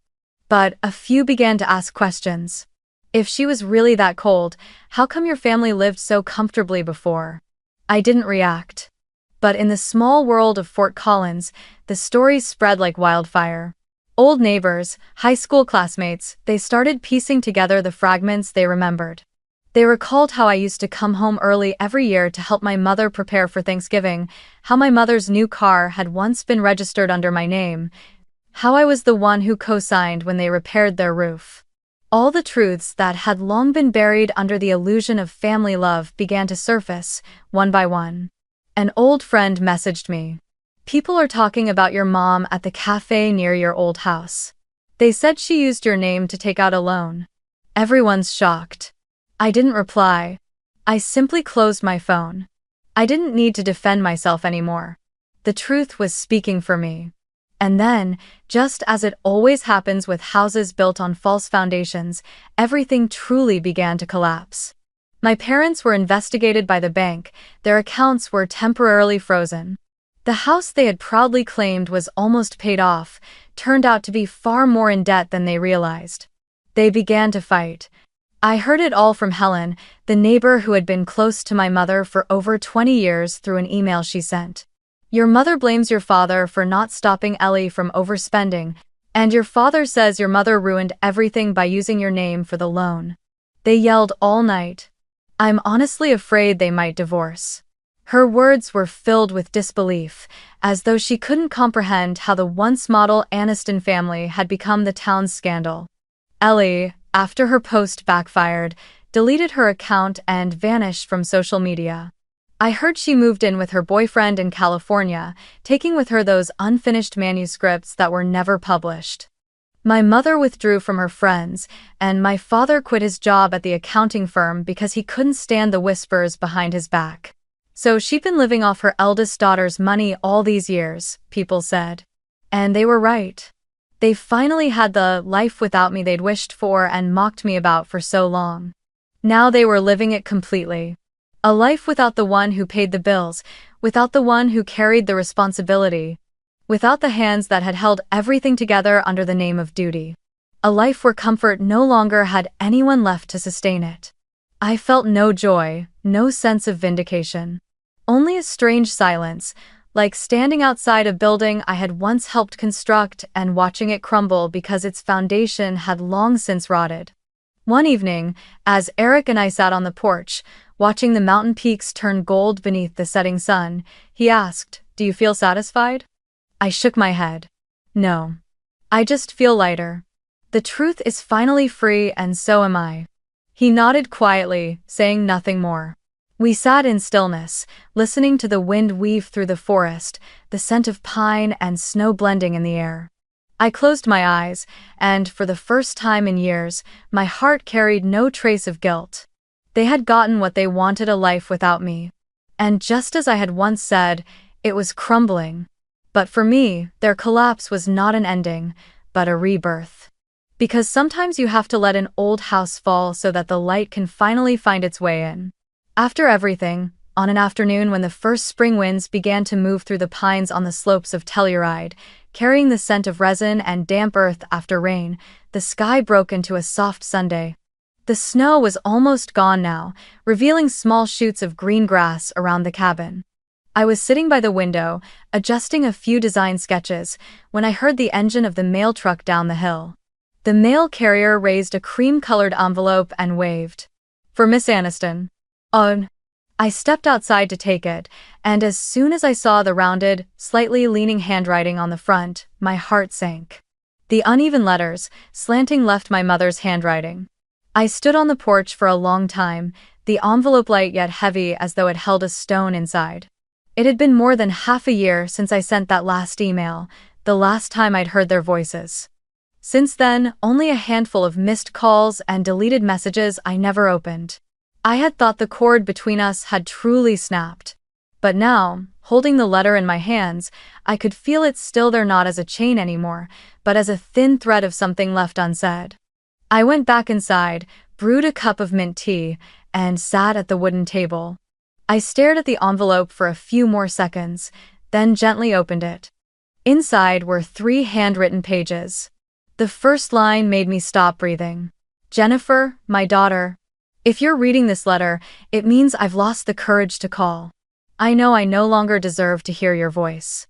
A: But a few began to ask questions. If she was really that cold, how come your family lived so comfortably before? I didn't react. But in the small world of Fort Collins, the stories spread like wildfire. Old neighbors, high school classmates, they started piecing together the fragments they remembered. They recalled how I used to come home early every year to help my mother prepare for Thanksgiving, how my mother's new car had once been registered under my name, how I was the one who co-signed when they repaired their roof. All the truths that had long been buried under the illusion of family love began to surface, one by one. An old friend messaged me. People are talking about your mom at the cafe near your old house. They said she used your name to take out a loan. Everyone's shocked. I didn't reply. I simply closed my phone. I didn't need to defend myself anymore. The truth was speaking for me. And then, just as it always happens with houses built on false foundations, everything truly began to collapse. My parents were investigated by the bank, their accounts were temporarily frozen. The house they had proudly claimed was almost paid off, turned out to be far more in debt than they realized. They began to fight. I heard it all from Helen, the neighbor who had been close to my mother for over 20 years, through an email she sent. Your mother blames your father for not stopping Ellie from overspending, and your father says your mother ruined everything by using your name for the loan. They yelled all night. I'm honestly afraid they might divorce. Her words were filled with disbelief, as though she couldn't comprehend how the once model Aniston family had become the town's scandal. Ellie, after her post backfired, deleted her account and vanished from social media. I heard she moved in with her boyfriend in California, taking with her those unfinished manuscripts that were never published. My mother withdrew from her friends, and my father quit his job at the accounting firm because he couldn't stand the whispers behind his back. So she'd been living off her eldest daughter's money all these years, people said. And they were right. They finally had the life without me they'd wished for and mocked me about for so long. Now they were living it completely. A life without the one who paid the bills, without the one who carried the responsibility, without the hands that had held everything together under the name of duty. A life where comfort no longer had anyone left to sustain it. I felt no joy, no sense of vindication. Only a strange silence, like standing outside a building I had once helped construct and watching it crumble because its foundation had long since rotted. One evening, as Eric and I sat on the porch, watching the mountain peaks turn gold beneath the setting sun, he asked, "Do you feel satisfied?" I shook my head. No. I just feel lighter. The truth is finally free and so am I. He nodded quietly, saying nothing more. We sat in stillness, listening to the wind weave through the forest, the scent of pine and snow blending in the air. I closed my eyes, and for the first time in years, my heart carried no trace of guilt. They had gotten what they wanted, a life without me. And just as I had once said, it was crumbling. But for me, their collapse was not an ending, but a rebirth. Because sometimes you have to let an old house fall so that the light can finally find its way in. After everything, on an afternoon when the first spring winds began to move through the pines on the slopes of Telluride, carrying the scent of resin and damp earth after rain, the sky broke into a soft Sunday. The snow was almost gone now, revealing small shoots of green grass around the cabin. I was sitting by the window, adjusting a few design sketches, when I heard the engine of the mail truck down the hill. The mail carrier raised a cream-colored envelope and waved. "For Miss Aniston." "Oh." I stepped outside to take it, and as soon as I saw the rounded, slightly leaning handwriting on the front, my heart sank. The uneven letters, slanting, left my mother's handwriting. I stood on the porch for a long time, the envelope light yet heavy as though it held a stone inside. It had been more than half a year since I sent that last email, the last time I'd heard their voices. Since then, only a handful of missed calls and deleted messages I never opened. I had thought the cord between us had truly snapped. But now, holding the letter in my hands, I could feel it still there, not as a chain anymore, but as a thin thread of something left unsaid. I went back inside, brewed a cup of mint tea, and sat at the wooden table. I stared at the envelope for a few more seconds, then gently opened it. Inside were 3 handwritten pages. The first line made me stop breathing. "Jennifer, my daughter. If you're reading this letter, it means I've lost the courage to call. I know I no longer deserve to hear your voice."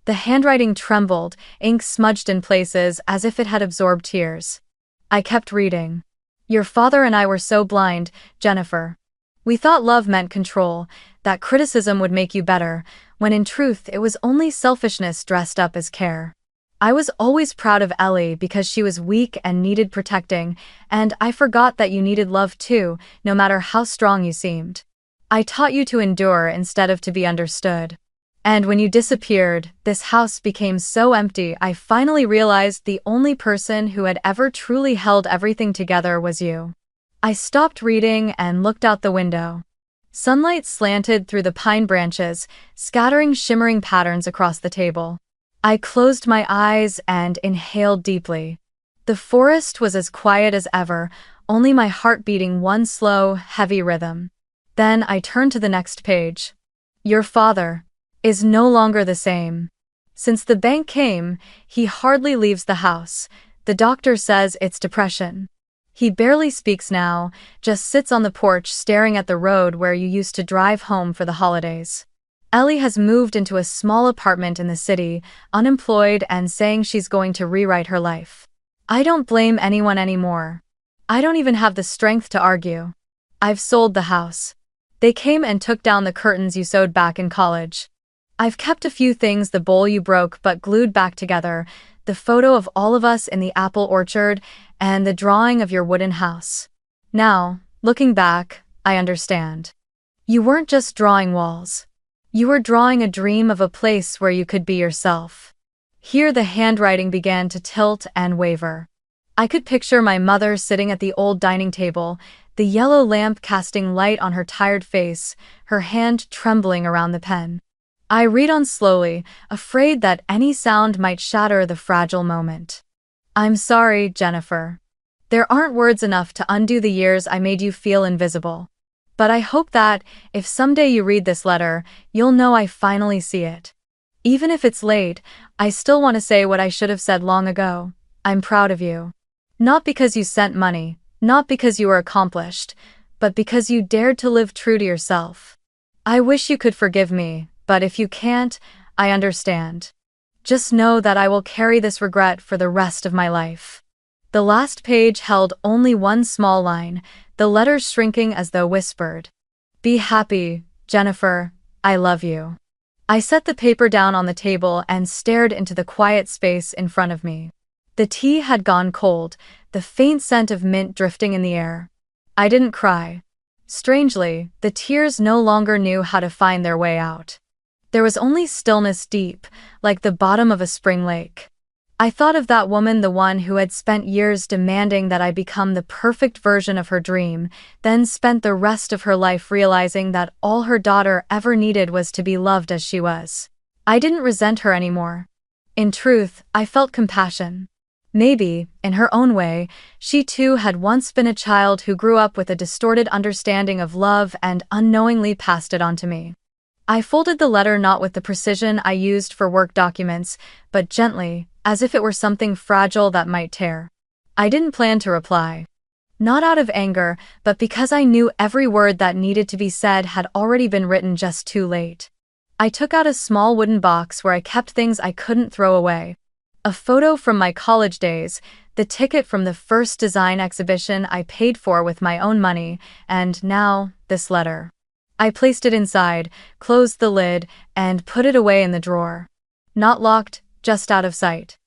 A: The handwriting trembled, ink smudged in places as if it had absorbed tears. I kept reading. "Your father and I were so blind, Jennifer. We thought love meant control, that criticism would make you better, when in truth it was only selfishness dressed up as care. I was always proud of Ellie because she was weak and needed protecting, and I forgot that you needed love too, no matter how strong you seemed. I taught you to endure instead of to be understood. And when you disappeared, this house became so empty. I finally realized the only person who had ever truly held everything together was you." I stopped reading and looked out the window. Sunlight slanted through the pine branches, scattering shimmering patterns across the table. I closed my eyes and inhaled deeply. The forest was as quiet as ever, only my heart beating one slow, heavy rhythm. Then I turned to the next page. "Your father is no longer the same. Since the bank came, he hardly leaves the house. The doctor says it's depression. He barely speaks now, just sits on the porch staring at the road where you used to drive home for the holidays. Ellie has moved into a small apartment in the city, unemployed and saying she's going to rewrite her life. I don't blame anyone anymore. I don't even have the strength to argue. I've sold the house. They came and took down the curtains you sewed back in college. I've kept a few things, the bowl you broke but glued back together, the photo of all of us in the apple orchard, and the drawing of your wooden house. Now, looking back, I understand. You weren't just drawing walls. You were drawing a dream of a place where you could be yourself. Here the handwriting began to tilt and waver. I could picture my mother sitting at the old dining table, the yellow lamp casting light on her tired face, her hand trembling around the pen. I read on slowly, afraid that any sound might shatter the fragile moment. I'm sorry, Jennifer. There aren't words enough to undo the years I made you feel invisible. But I hope that, if someday you read this letter, you'll know I finally see it. Even if it's late, I still want to say what I should have said long ago. I'm proud of you. Not because you sent money, not because you were accomplished, but because you dared to live true to yourself. I wish you could forgive me, but if you can't, I understand. Just know that I will carry this regret for the rest of my life. The last page held only one small line, the letters shrinking as though whispered. Be happy, Jennifer, I love you. I set the paper down on the table and stared into the quiet space in front of me. The tea had gone cold, the faint scent of mint drifting in the air. I didn't cry. Strangely, the tears no longer knew how to find their way out. There was only stillness deep, like the bottom of a spring lake. I thought of that woman, the one who had spent years demanding that I become the perfect version of her dream, then spent the rest of her life realizing that all her daughter ever needed was to be loved as she was. I didn't resent her anymore. In truth, I felt compassion. Maybe, in her own way, she too had once been a child who grew up with a distorted understanding of love and unknowingly passed it on to me. I folded the letter not with the precision I used for work documents, but gently, as if it were something fragile that might tear. I didn't plan to reply. Not out of anger, but because I knew every word that needed to be said had already been written just too late. I took out a small wooden box where I kept things I couldn't throw away. A photo from my college days, the ticket from the first design exhibition I paid for with my own money, and now, this letter. I placed it inside, closed the lid, and put it away in the drawer. Not locked, just out of sight.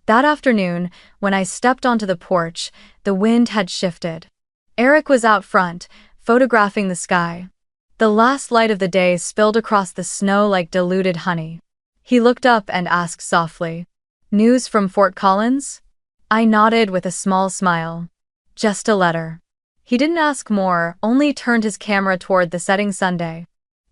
A: That afternoon, when I stepped onto the porch, the wind had shifted. Eric was out front, photographing the sky. The last light of the day spilled across the snow like diluted honey. He looked up and asked softly, "News from Fort Collins?" I nodded with a small smile. "Just a letter." He didn't ask more, only turned his camera toward the setting sun.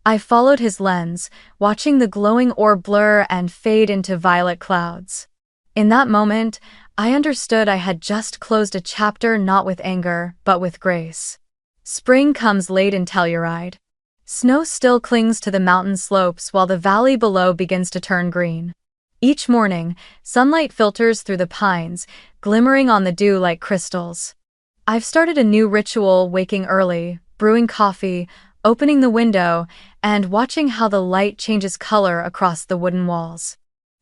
A: I followed his lens, watching the glowing orb blur and fade into violet clouds. In that moment, I understood I had just closed a chapter not with anger, but with grace. Spring comes late in Telluride. Snow still clings to the mountain slopes while the valley below begins to turn green. Each morning, sunlight filters through the pines, glimmering on the dew like crystals. I've started a new ritual, waking early, brewing coffee, opening the window, and watching how the light changes color across the wooden walls.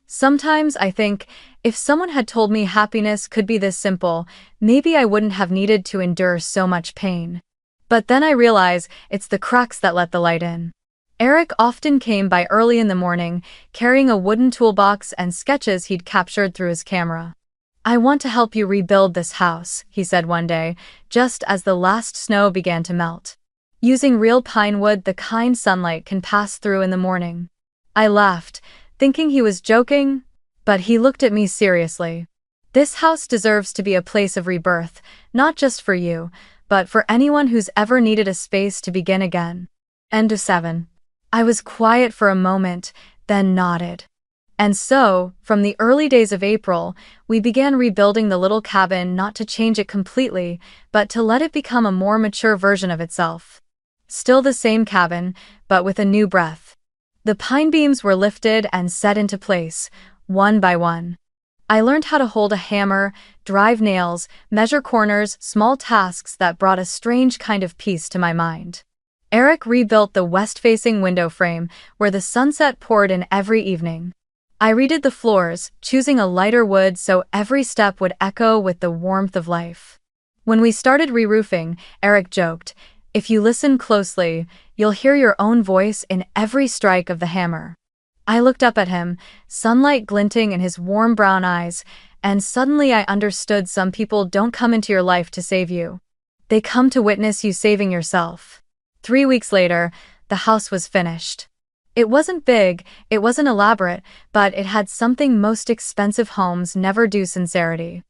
A: Sometimes I think, if someone had told me happiness could be this simple, maybe I wouldn't have needed to endure so much pain. But then I realize it's the cracks that let the light in. Eric often came by early in the morning, carrying a wooden toolbox and sketches he'd captured through his camera. "I want to help you rebuild this house," he said one day, just as the last snow began to melt. "Using real pine wood the kind sunlight can pass through in the morning." I laughed, thinking he was joking, but he looked at me seriously. "This house deserves to be a place of rebirth, not just for you, but for anyone who's ever needed a space to begin again." End of 7. I was quiet for a moment, then nodded. And so, from the early days of April, we began rebuilding the little cabin, not to change it completely, but to let it become a more mature version of itself. Still the same cabin, but with a new breath. The pine beams were lifted and set into place, one by one. I learned how to hold a hammer, drive nails, measure corners, small tasks that brought a strange kind of peace to my mind. Eric rebuilt the west-facing window frame, where the sunset poured in every evening. I redid the floors, choosing a lighter wood so every step would echo with the warmth of life. When we started re-roofing, Eric joked, "If you listen closely, you'll hear your own voice in every strike of the hammer." I looked up at him, sunlight glinting in his warm brown eyes, and suddenly I understood some people don't come into your life to save you. They come to witness you saving yourself. 3 weeks later, the house was finished. It wasn't big, it wasn't elaborate, but it had something most expensive homes never do: sincerity.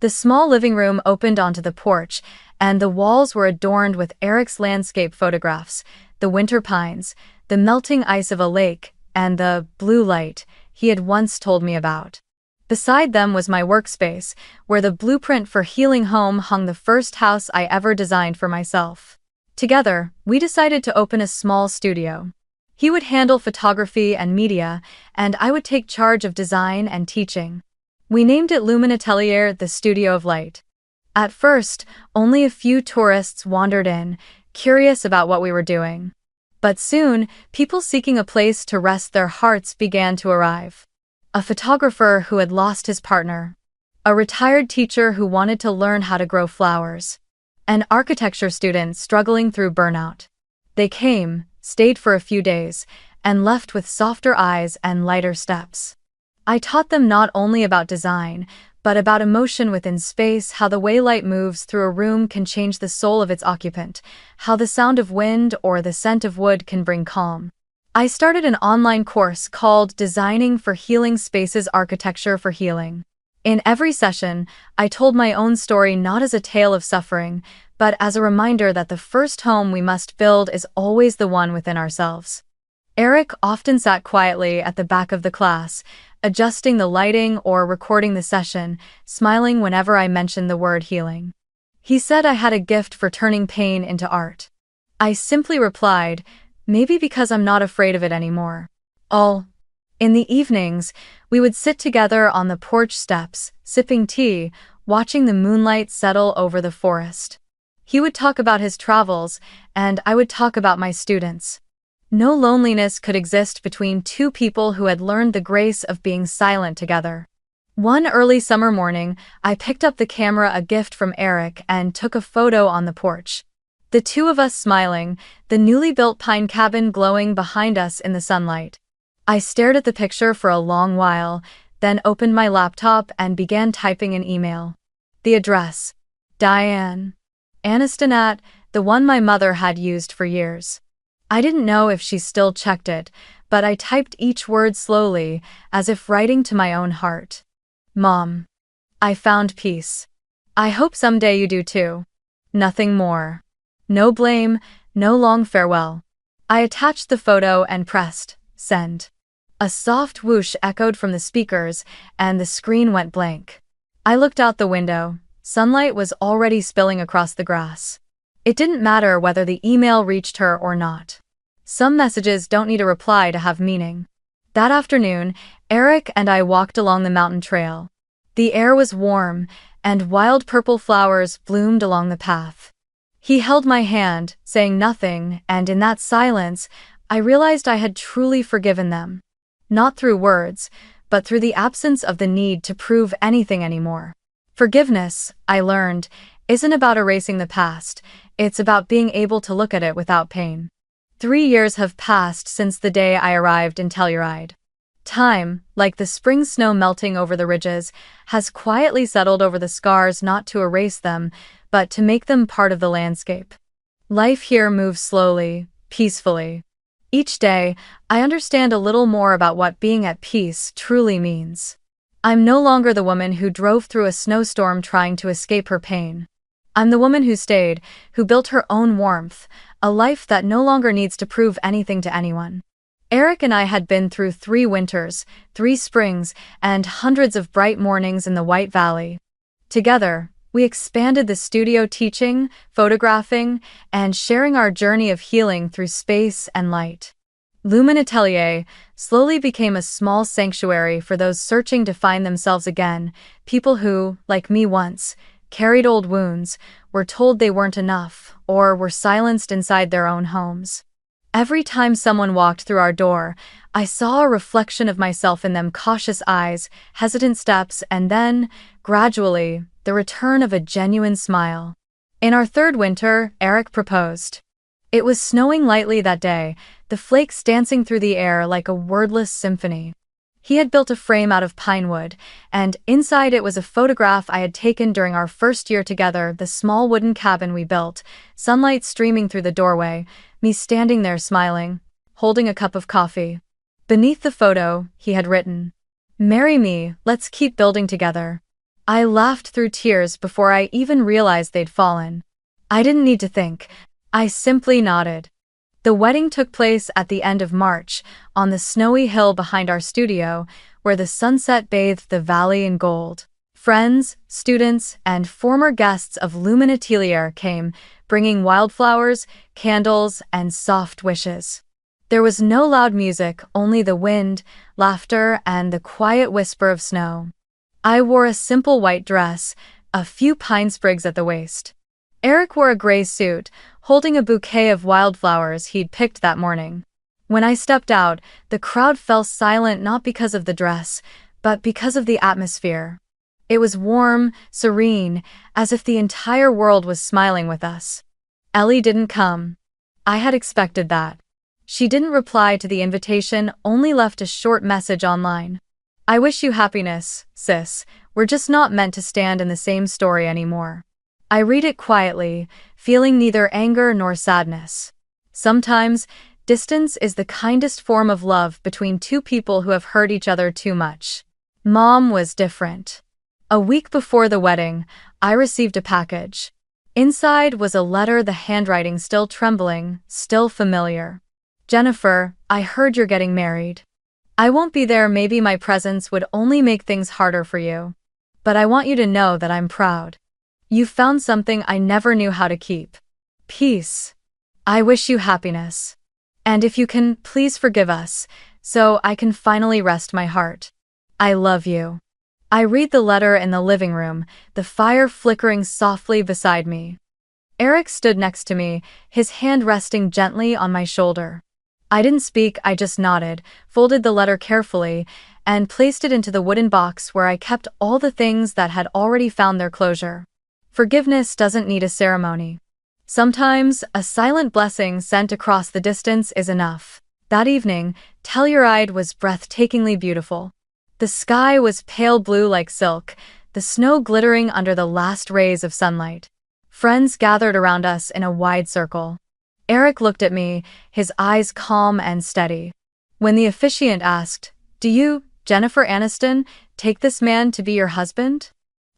A: The small living room opened onto the porch, and the walls were adorned with Eric's landscape photographs: the winter pines, the melting ice of a lake, and the blue light he had once told me about. Beside them was my workspace, where the blueprint for healing home hung: the first house I ever designed for myself. Together, we decided to open a small studio. He would handle photography and media, and I would take charge of design and teaching. We named it Atelier, the Studio of Light. At first, only a few tourists wandered in, curious about what we were doing. But soon, people seeking a place to rest their hearts began to arrive. A photographer who had lost his partner. A retired teacher who wanted to learn how to grow flowers. An architecture student struggling through burnout. They came, stayed for a few days, and left with softer eyes and lighter steps. I taught them not only about design, but about emotion within space: how the way light moves through a room can change the soul of its occupant, how the sound of wind or the scent of wood can bring calm. I started an online course called Designing for Healing Spaces: Architecture for Healing. In every session, I told my own story, not as a tale of suffering, but as a reminder that the first home we must build is always the one within ourselves. Eric often sat quietly at the back of the class, adjusting the lighting or recording the session, smiling whenever I mentioned the word healing. He said I had a gift for turning pain into art. I simply replied, maybe because I'm not afraid of it anymore. In the evenings, we would sit together on the porch steps, sipping tea, watching the moonlight settle over the forest. He would talk about his travels, and I would talk about my students. No loneliness could exist between two people who had learned the grace of being silent together. One early summer morning, I picked up the camera, a gift from Eric, and took a photo on the porch. The two of us smiling, the newly built pine cabin glowing behind us in the sunlight. I stared at the picture for a long while, then opened my laptop and began typing an email. The address: Diane Aniston, the one my mother had used for years. I didn't know if she still checked it, but I typed each word slowly, as if writing to my own heart. Mom. I found peace. I hope someday you do too. Nothing more. No blame, no long farewell. I attached the photo and pressed send. A soft whoosh echoed from the speakers, and the screen went blank. I looked out the window. Sunlight was already spilling across the grass. It didn't matter whether the email reached her or not. Some messages don't need a reply to have meaning. That afternoon, Eric and I walked along the mountain trail. The air was warm, and wild purple flowers bloomed along the path. He held my hand, saying nothing, and in that silence, I realized I had truly forgiven them. Not through words, but through the absence of the need to prove anything anymore. Forgiveness, I learned, isn't about erasing the past, it's about being able to look at it without pain. 3 years have passed since the day I arrived in Telluride. Time, like the spring snow melting over the ridges, has quietly settled over the scars, not to erase them, but to make them part of the landscape. Life here moves slowly, peacefully. Each day, I understand a little more about what being at peace truly means. I'm no longer the woman who drove through a snowstorm trying to escape her pain. I'm the woman who stayed, who built her own warmth, a life that no longer needs to prove anything to anyone. Eric and I had been through 3 winters, 3 springs, and hundreds of bright mornings in the White Valley. Together, we expanded the studio, teaching, photographing, and sharing our journey of healing through space and light. Atelier slowly became a small sanctuary for those searching to find themselves again, people who, like me once, carried old wounds, were told they weren't enough, or were silenced inside their own homes. Every time someone walked through our door, I saw a reflection of myself in them: cautious eyes, hesitant steps, and then, gradually, the return of a genuine smile. In our 3rd winter, Eric proposed. It was snowing lightly that day, the flakes dancing through the air like a wordless symphony. He had built a frame out of pine wood, and inside it was a photograph I had taken during our first year together: the small wooden cabin we built, sunlight streaming through the doorway, me standing there smiling. holding a cup of coffee. Beneath the photo, he had written, "Marry me, let's keep building together." I laughed through tears before I even realized they'd fallen. I didn't need to think. I simply nodded. The wedding took place at the end of March, on the snowy hill behind our studio, where the sunset bathed the valley in gold. Friends, students, and former guests of Luminatelier came, bringing wildflowers, candles, and soft wishes. There was no loud music, only the wind, laughter, and the quiet whisper of snow. I wore a simple white dress, a few pine sprigs at the waist. Eric wore a gray suit, holding a bouquet of wildflowers he'd picked that morning. When I stepped out, the crowd fell silent not because of the dress, but because of the atmosphere. It was warm, serene, as if the entire world was smiling with us. Ellie didn't come. I had expected that. She didn't reply to the invitation, only left a short message online. "I wish you happiness, sis. We're just not meant to stand in the same story anymore." I read it quietly, feeling neither anger nor sadness. Sometimes, distance is the kindest form of love between two people who have hurt each other too much. Mom was different. A week before the wedding, I received a package. Inside was a letter, the handwriting still trembling, still familiar. "Jennifer, I heard you're getting married. I won't be there, maybe my presence would only make things harder for you. But I want you to know that I'm proud. You found something I never knew how to keep. Peace. I wish you happiness. And if you can, please forgive us, so I can finally rest my heart. I love you." I read the letter in the living room, the fire flickering softly beside me. Eric stood next to me, his hand resting gently on my shoulder. I didn't speak, I just nodded, folded the letter carefully, and placed it into the wooden box where I kept all the things that had already found their closure. Forgiveness doesn't need a ceremony. Sometimes, a silent blessing sent across the distance is enough. That evening, Telluride was breathtakingly beautiful. The sky was pale blue like silk, the snow glittering under the last rays of sunlight. Friends gathered around us in a wide circle. Eric looked at me, his eyes calm and steady. When the officiant asked, "Do you, Jennifer Aniston, take this man to be your husband?"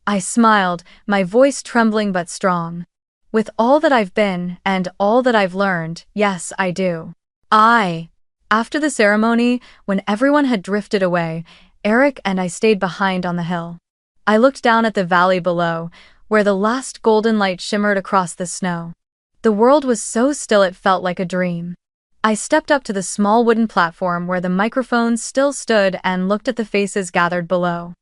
A: I smiled, my voice trembling but strong. "With all that I've been, and all that I've learned, yes, I do." After the ceremony, when everyone had drifted away, Eric and I stayed behind on the hill. I looked down at the valley below, where the last golden light shimmered across the snow. The world was so still it felt like a dream. I stepped up to the small wooden platform where the microphones still stood and looked at the faces gathered below.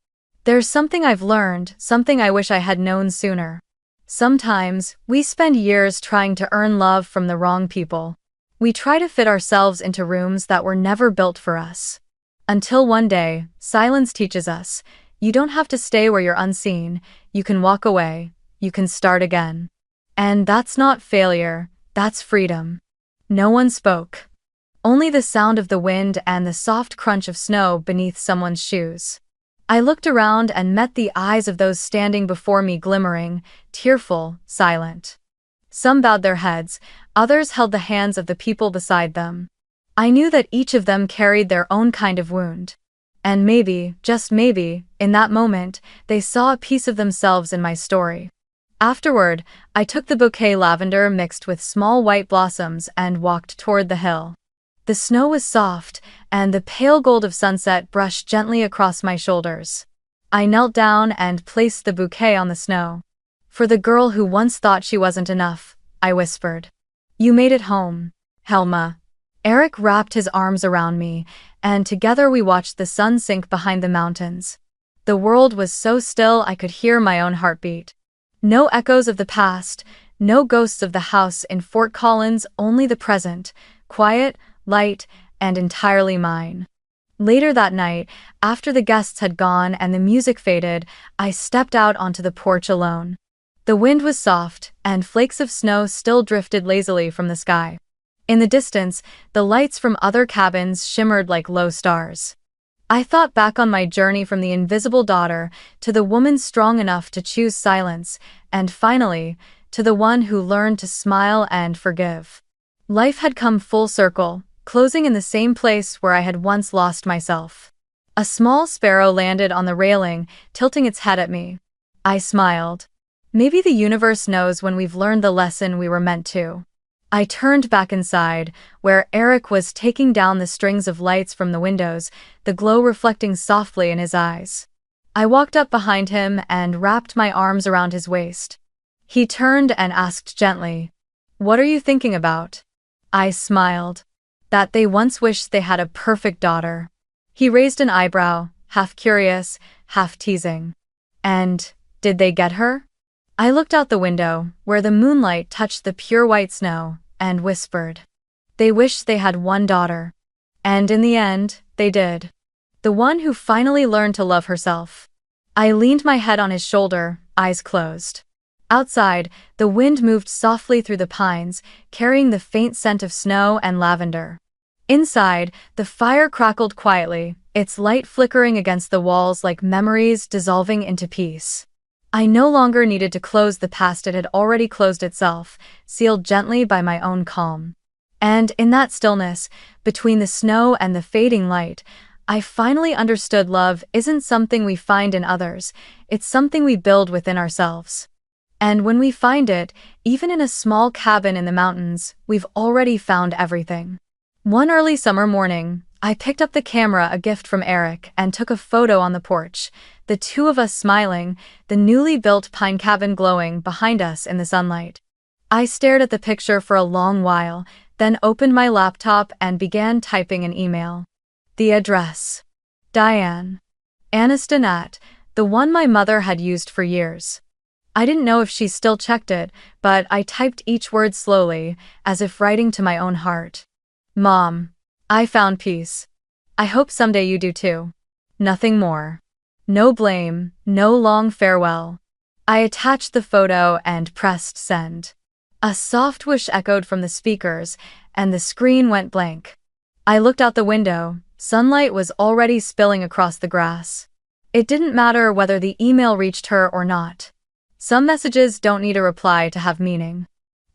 A: There's something I've learned, something I wish I had known sooner. Sometimes, we spend years trying to earn love from the wrong people. We try to fit ourselves into rooms that were never built for us. Until one day, silence teaches us, you don't have to stay where you're unseen, you can walk away, you can start again. And that's not failure, that's freedom. No one spoke. Only the sound of the wind and the soft crunch of snow beneath someone's shoes. I looked around and met the eyes of those standing before me, glimmering, tearful, silent. Some bowed their heads, others held the hands of the people beside them. I knew that each of them carried their own kind of wound. And maybe, just maybe, in that moment, they saw a piece of themselves in my story. Afterward, I took the bouquet, lavender mixed with small white blossoms, and walked toward the hill. The snow was soft, and the pale gold of sunset brushed gently across my shoulders. I knelt down and placed the bouquet on the snow. "For the girl who once thought she wasn't enough," I whispered. "You made it home, Helma." Eric wrapped his arms around me, and together we watched the sun sink behind the mountains. The world was so still I could hear my own heartbeat. No echoes of the past, no ghosts of the house in Fort Collins, only the present, quiet, light, and entirely mine. Later that night, after the guests had gone and the music faded, I stepped out onto the porch alone. The wind was soft, and flakes of snow still drifted lazily from the sky. In the distance, the lights from other cabins shimmered like low stars. I thought back on my journey from the invisible daughter to the woman strong enough to choose silence, and finally, to the one who learned to smile and forgive. Life had come full circle, closing in the same place where I had once lost myself. A small sparrow landed on the railing, tilting its head at me. I smiled. Maybe the universe knows when we've learned the lesson we were meant to. I turned back inside, where Eric was taking down the strings of lights from the windows, the glow reflecting softly in his eyes. I walked up behind him and wrapped my arms around his waist. He turned and asked gently, "What are you thinking about?" I smiled. That they once wished they had a perfect daughter. He raised an eyebrow, half curious, half teasing. And did they get her? I looked out the window, where the moonlight touched the pure white snow, and whispered. They wished they had one daughter. And in the end, they did. The one who finally learned to love herself. I leaned my head on his shoulder, eyes closed. Outside, the wind moved softly through the pines, carrying the faint scent of snow and lavender. Inside, the fire crackled quietly, its light flickering against the walls like memories dissolving into peace. I no longer needed to close the past, it had already closed itself, sealed gently by my own calm. And in that stillness, between the snow and the fading light, I finally understood love isn't something we find in others, it's something we build within ourselves. And when we find it, even in a small cabin in the mountains, we've already found everything. One early summer morning, I picked up the camera, a gift from Eric, and took a photo on the porch, the two of us smiling, the newly built pine cabin glowing behind us in the sunlight. I stared at the picture for a long while, then opened my laptop and began typing an email. The address. Diane. Aniston at, the one my mother had used for years. I didn't know if she still checked it, but I typed each word slowly, as if writing to my own heart. Mom. I found peace. I hope someday you do too. Nothing more. No blame, no long farewell. I attached the photo and pressed send. A soft whoosh echoed from the speakers, and the screen went blank. I looked out the window. Sunlight was already spilling across the grass. It didn't matter whether the email reached her or not. Some messages don't need a reply to have meaning.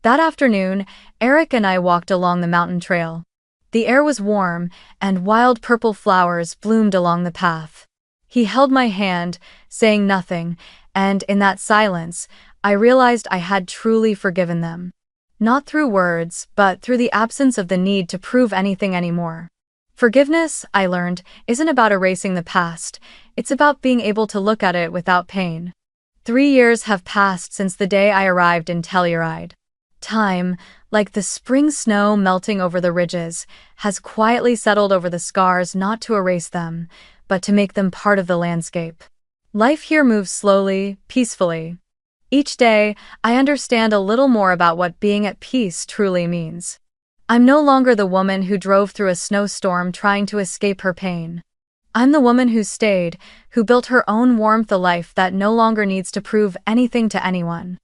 A: That afternoon, Eric and I walked along the mountain trail. The air was warm, and wild purple flowers bloomed along the path. He held my hand, saying nothing, and in that silence, I realized I had truly forgiven them. Not through words, but through the absence of the need to prove anything anymore. Forgiveness, I learned, isn't about erasing the past, it's about being able to look at it without pain. 3 years have passed since the day I arrived in Telluride. Time, like the spring snow melting over the ridges, has quietly settled over the scars, not to erase them, but to make them part of the landscape. Life here moves slowly, peacefully. Each day, I understand a little more about what being at peace truly means. I'm no longer the woman who drove through a snowstorm trying to escape her pain. I'm the woman who stayed, who built her own warmth, a life that no longer needs to prove anything to anyone.